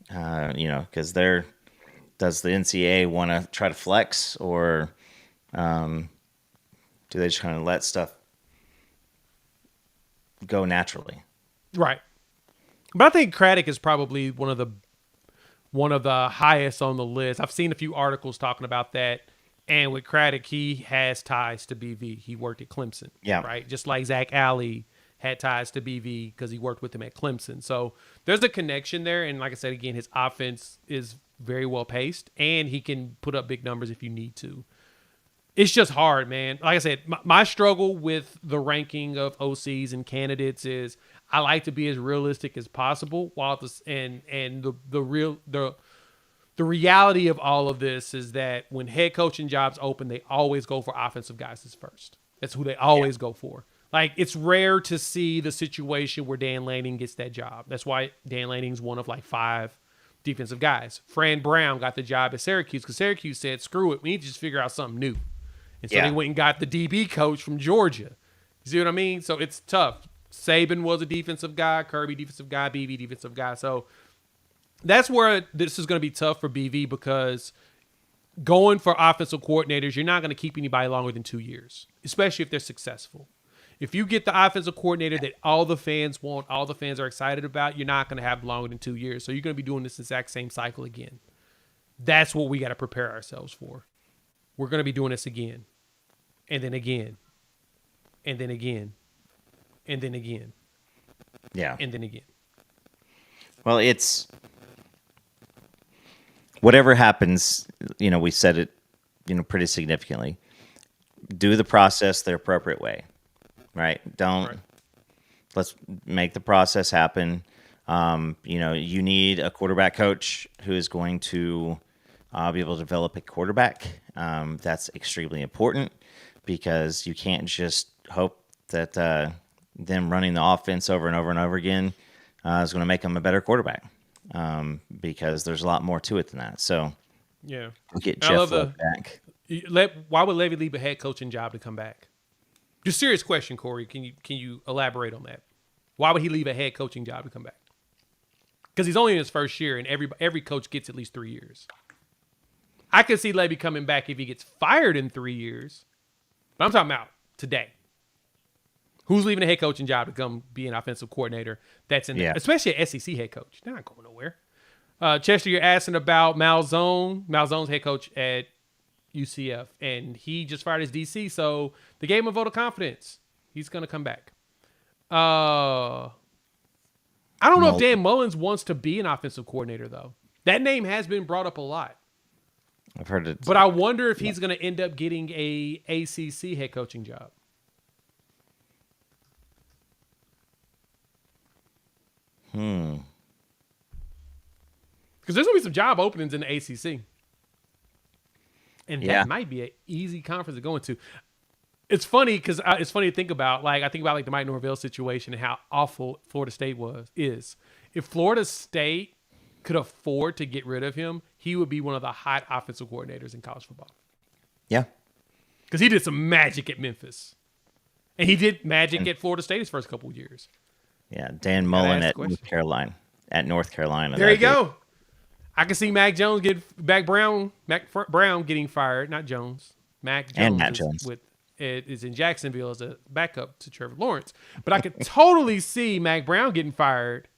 because does the NCAA want to try to flex, or do they just kind of let stuff go naturally?
Right. But I think Craddock is probably one of the highest on the list. I've seen a few articles talking about that. And with Craddock, he has ties to BV. He worked at Clemson. Yeah. Right. Just like Zach Alley had ties to BV because he worked with him at Clemson. So there's a connection there. And like I said, again, his offense is very well paced, and he can put up big numbers if you need to. It's just hard, man. Like I said, my struggle with the ranking of OCs and candidates is I like to be as realistic as possible, while the reality of all of this is that when head coaching jobs open, they always go for offensive guys as first. That's who they always go for. Like, it's rare to see the situation where Dan Lanning gets that job. That's why Dan Lanning's one of like 5 defensive guys. Fran Brown got the job at Syracuse because Syracuse said, screw it, we need to just figure out something new. And so they went and got the DB coach from Georgia. You see what I mean? So it's tough. Saban was a defensive guy, Kirby defensive guy, BV defensive guy. So that's where this is going to be tough for BV, because going for offensive coordinators, you're not going to keep anybody longer than 2 years, especially if they're successful. If you get the offensive coordinator that all the fans want, all the fans are excited about, you're not going to have longer than 2 years. So you're going to be doing this exact same cycle again. That's what we got to prepare ourselves for. We're going to be doing this again, and then again, and then again, and then again.
Yeah.
And then again.
Well, it's whatever happens, we said it, pretty significantly. Do the process the appropriate way, right? Let's make the process happen. You need a quarterback coach who is going to be able to develop a quarterback. That's extremely important, because you can't just hope that them running the offense over and over and over again is going to make them a better quarterback, because there's a lot more to it than that. So
yeah,
we'll get Jeff Love back.
Why would Levy leave a head coaching job to come back? Just serious question, Corey. Can you elaborate on that? Why would he leave a head coaching job to come back? Because he's only in his first year, and every coach gets at least 3 years. I could see Levy coming back if he gets fired in 3 years. But I'm talking about today. Who's leaving a head coaching job to come be an offensive coordinator? That's in there, especially an SEC head coach. They're not going nowhere. Chester, you're asking about Malzone. Malzone's head coach at UCF, and he just fired his DC, so they gave him a vote of confidence. He's going to come back. I don't know if Dan Mullins wants to be an offensive coordinator, though. That name has been brought up a lot.
I've heard it.
But I wonder if he's going to end up getting a ACC head coaching job. Because there's going to be some job openings in the ACC. And that might be an easy conference to go into. It's funny because it's funny to think about. Like, I think about like the Mike Norvell situation and how awful Florida State is. If Florida State could afford to get rid of him, he would be one of the hot offensive coordinators in college football. Yeah. Because he did some magic at Memphis. And he did magic at Florida State his first couple of years.
Yeah, Dan Mullen at North Carolina.
There you go. I can see Mac Brown getting fired. Not Jones. Mac Jones is in Jacksonville as a backup to Trevor Lawrence. But I could totally see Mac Brown getting fired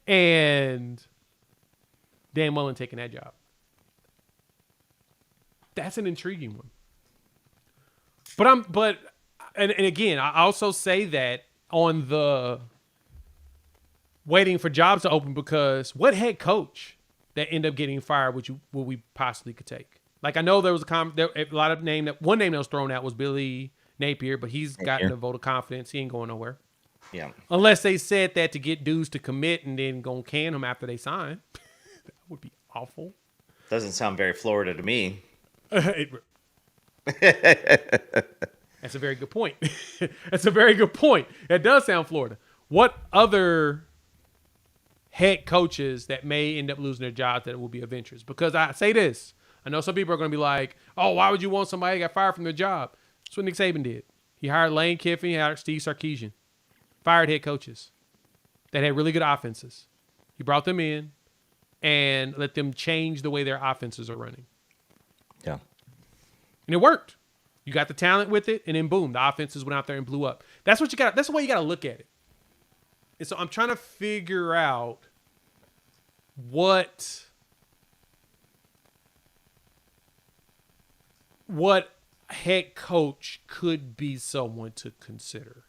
and Dan Mullen taking that job. That's an intriguing one. But again, I also say that on the waiting for jobs to open, because what head coach that end up getting fired would we possibly could take? Like, I know there was a lot of one name that was thrown out was Billy Napier, but he's gotten a vote of confidence. He ain't going nowhere. Yeah. Unless they said that to get dudes to commit and then go can him after they sign. That would be awful.
Doesn't sound very Florida to me.
That's a very good point. That's a very good point. That does sound Florida. What other head coaches that may end up losing their jobs that will be of interest? Because I say this, I know some people are going to be like, oh, why would you want somebody that got fired from their job? That's what Nick Saban did. He hired Lane Kiffin, he hired Steve Sarkisian. Fired head coaches that had really good offenses. He brought them in and let them change the way their offenses are running. Yeah. And it worked. You got the talent with it, and then boom, the offenses went out there and blew up. That's what you got. That's the way you got to look at it. And so I'm trying to figure out what head coach could be someone to consider.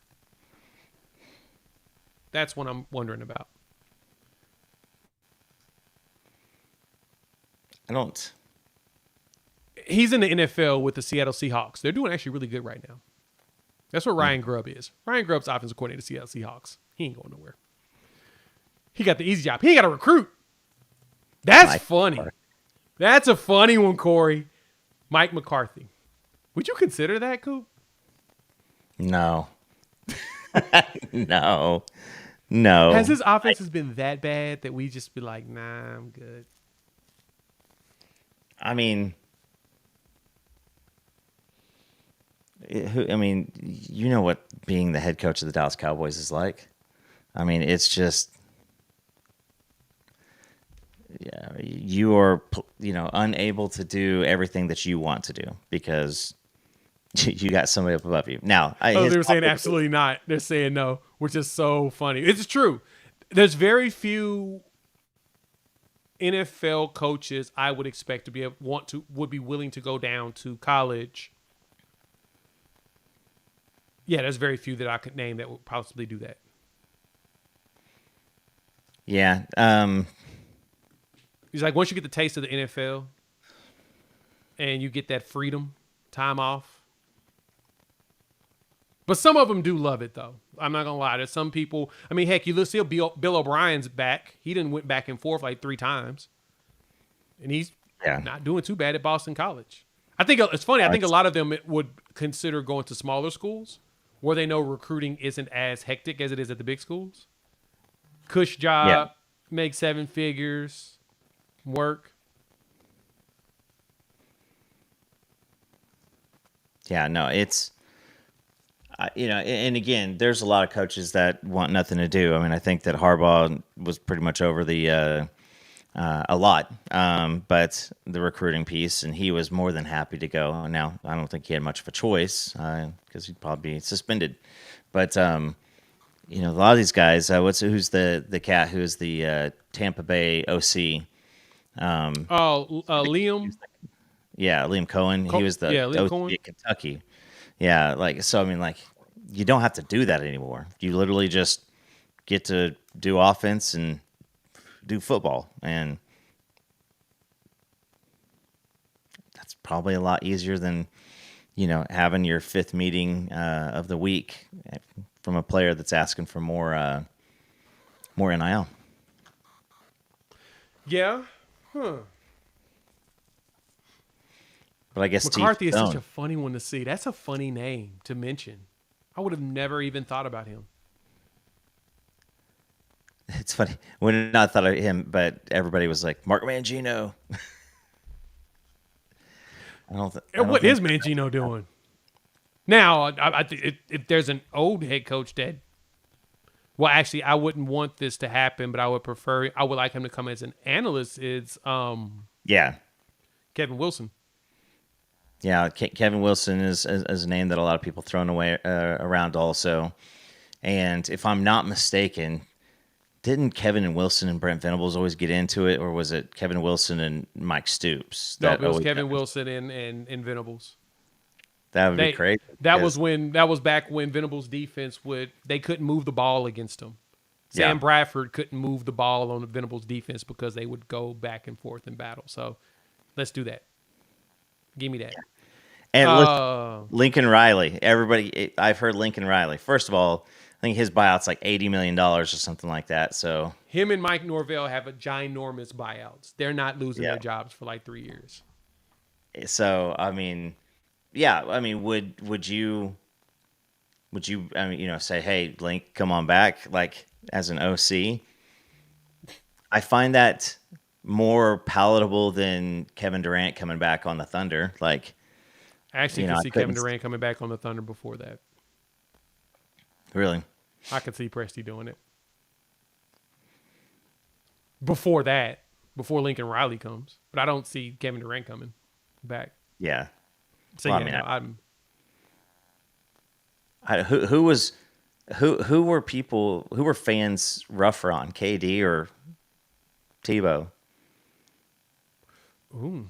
That's what I'm wondering about.
I don't.
He's in the NFL with the Seattle Seahawks. They're doing actually really good right now. That's what Ryan Grubb is. Ryan Grubb's offensive coordinator of the Seattle Seahawks. He ain't going nowhere. He got the easy job. He ain't got to recruit. That's funny. That's a funny one, Corey. Mike McCarthy. Would you consider that, Coop?
No. No.
Has his offense been that bad that we just be like, nah, I'm good?
I mean, you know what being the head coach of the Dallas Cowboys is like. I mean, it's just, yeah, you are, unable to do everything that you want to do because you got somebody up above you. Now,
they're saying absolutely not. They're saying no, which is so funny. It's true. There's very few NFL coaches I would expect to would be willing to go down to college. Yeah, there's very few that I could name that would possibly do that.
Yeah.
He's like, once you get the taste of the NFL and you get that freedom, time off. But some of them do love it, though. I'm not going to lie. There's some people. I mean, heck, you see Bill O'Brien's back. He didn't went back and forth like 3 times. And he's not doing too bad at Boston College. I think it's funny. I think a lot of them would consider going to smaller schools where they know recruiting isn't as hectic as it is at the big schools. Cush job, make 7 figures, work.
Yeah, no, it's, and again, there's a lot of coaches that want nothing to do. I mean, I think that Harbaugh was pretty much over the a lot, but the recruiting piece, and he was more than happy to go. Now, I don't think he had much of a choice because he'd probably be suspended. But a lot of these guys. Who's the cat? Who's the Tampa Bay OC?
Liam.
Yeah, Liam Cohen. He was the OC
Cohen
at Kentucky. Yeah, so I mean, you don't have to do that anymore. You literally just get to do offense and do football, and that's probably a lot easier than having your 5th meeting of the week from a player that's asking for more NIL.
Yeah.
But I guess
McCarthy is such a funny one to see. That's a funny name to mention. I would have never even thought about him.
It's funny. When I thought of him, but everybody was like, Mark Mangino.
What is Mangino doing? Now, I think if there's an old head coach that, well, actually, I wouldn't want this to happen, but I would like him to come as an analyst. It's Kevin Wilson.
Yeah, Kevin Wilson is a name that a lot of people thrown away around also. And if I'm not mistaken, didn't Kevin and Wilson and Brent Venables always get into it, or was it Kevin Wilson and Mike Stoops?
No, it was Kevin Wilson and Venables.
That would be crazy.
That was back when Venables' defense they couldn't move the ball against them. Sam Bradford couldn't move the ball on the Venables' defense because they would go back and forth in battle. So let's do that. Give me that.
And Lincoln Riley. Everybody, I've heard Lincoln Riley. First of all, I think his buyout's like $80 million or something like that. So
him and Mike Norvell have a ginormous buyouts. They're not losing their jobs for like 3 years.
So I mean, would you say, hey, Link, come on back, like as an OC? I find that more palatable than Kevin Durant coming back on the Thunder. Like,
I actually could see Kevin Durant coming back on the Thunder before that.
Really?
I could see Presti doing it. Before that, before Lincoln Riley comes. But I don't see Kevin Durant coming back.
Yeah.
So
who were fans rougher on, KD or Tebow?
Ooh,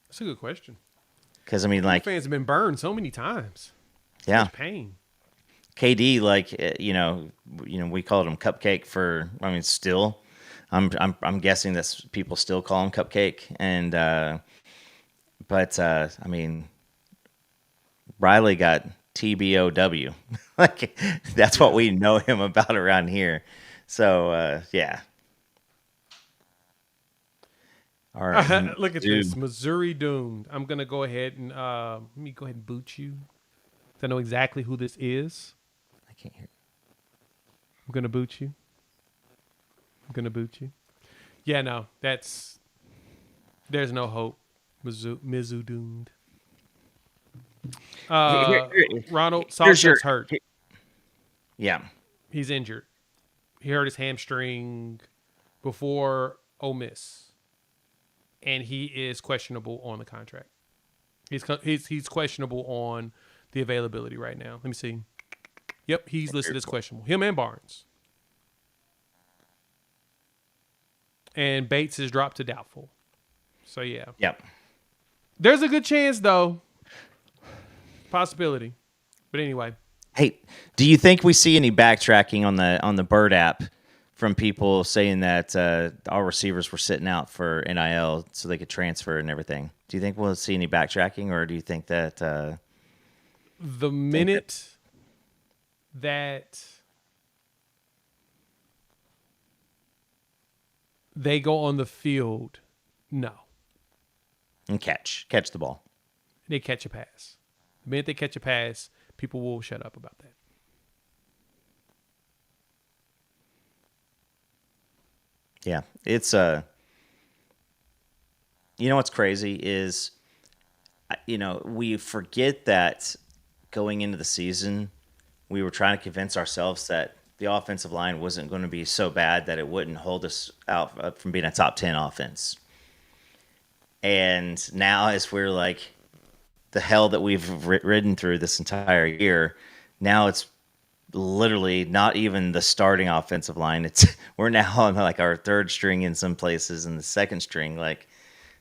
that's a good question.
Because fans
have been burned so many times.
Yeah,
pain.
KD, like we called him Cupcake for. I mean, still, I'm guessing that people still call him Cupcake, and but I mean, Riley got TBOW. Like that's what we know him about around here. So yeah. All right,
Look at
dude.
this, Missouri doomed. I'm gonna go ahead and let me go ahead and boot you. I know exactly who this is.
I can't hear.
I'm gonna boot you. Yeah, no, there's no hope. Mizzou doomed. Ronald Salt's hurt.
Yeah.
He's injured. He hurt his hamstring before Ole Miss, and he is questionable on the contract. He's questionable on the availability right now. Let me see. Yep, he's listed as questionable. Him and Barnes. And Bates is dropped to doubtful. So yeah.
Yep.
There's a good chance though. Possibility. But anyway.
Hey, do you think we see any backtracking on the Bird app from people saying that our receivers were sitting out for NIL so they could transfer and everything? Do you think we'll see any backtracking, or do you think that
the minute that they go on the field, no.
And catch the ball?
They catch a pass. The minute they catch a pass, people will shut up about that.
Yeah, it's you know what's crazy is, we forget that going into the season, we were trying to convince ourselves that the offensive line wasn't going to be so bad that it wouldn't hold us out from being a top 10 offense. And now, as we're like the hell that we've ridden through this entire year, now it's literally not even the starting offensive line. We're now on like our third string in some places and the second string.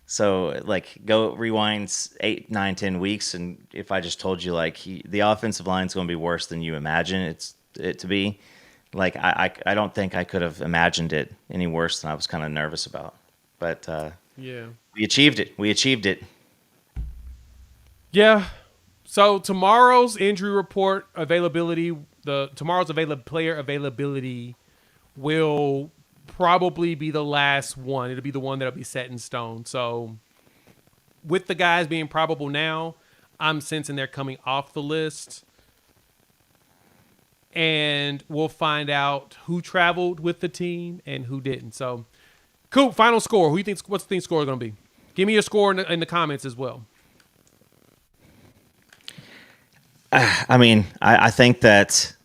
So go rewind 8, 9, 10 weeks, and if I just told you the offensive line is going to be worse than you imagine it to be, I don't think I could have imagined it any worse than I was kind of nervous about. But
yeah,
we achieved it.
Yeah. So tomorrow's injury report availability, tomorrow's player availability will probably be the last one. It'll be the one that'll be set in stone. So with the guys being probable now, I'm sensing they're coming off the list. And we'll find out who traveled with the team and who didn't. So, Coop, final score. What's the score going to be? Give me your score in the comments as well.
I mean, I think that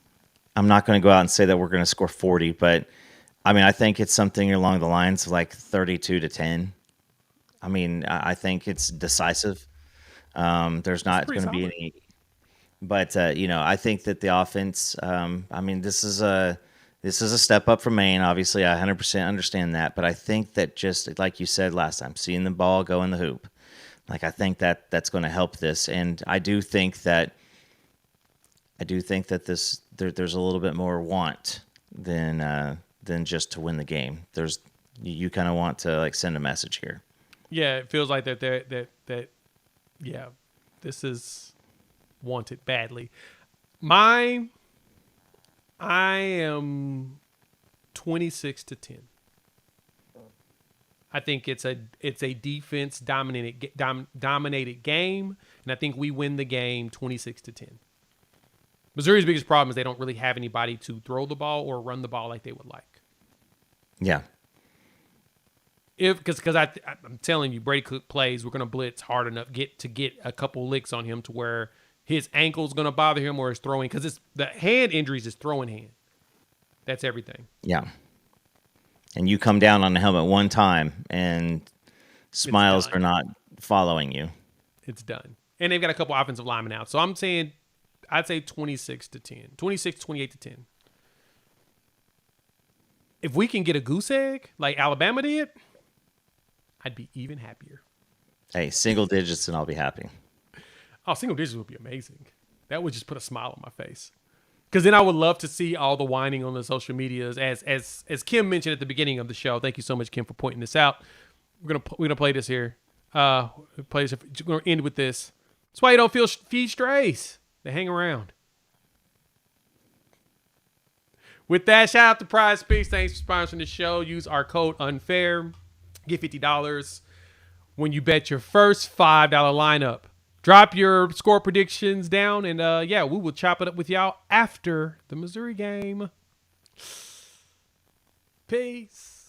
I'm not going to go out and say that we're going to score 40, but I mean, I think it's something along the lines of 32-10. I mean, I think it's decisive. There's not going to be any, but I think that the offense. I mean, this is a step up from Maine. Obviously, I 100% understand that, but I think that just like you said last time, seeing the ball go in the hoop, I think that that's going to help this, and I do think that there's a little bit more want than just to win the game. You kind of want to send a message here.
Yeah, it feels like that yeah, this is wanted badly. I am 26-10. I think it's a defense dominated game, and I think we win the game 26-10. Missouri's biggest problem is they don't really have anybody to throw the ball or run the ball like they would like.
Yeah.
Because I'm telling you, Brady Cook plays, we're going to blitz hard enough to get a couple licks on him to where his ankle's going to bother him or his throwing. Because the hand injuries is throwing hand. That's everything.
Yeah. And you come down on the helmet one time and smiles are not following you.
It's done. And they've got a couple offensive linemen out. So I'm saying, I'd say 26-10. 28-10. If we can get a goose egg like Alabama did, I'd be even happier.
Hey, single digits and I'll be happy.
Oh, single digits would be amazing. That would just put a smile on my face. Because then I would love to see all the whining on the social medias, as Kim mentioned at the beginning of the show. Thank you so much, Kim, for pointing this out. We're gonna play this here. We're gonna end with this. That's why you don't feed strays. They hang around. With that, shout out to Prize Picks. Thanks for sponsoring the show. Use our code UNFAIR. Get $50 when you bet your first $5 lineup. Drop your score predictions down, and yeah, we will chop it up with y'all after the Missouri game. Peace.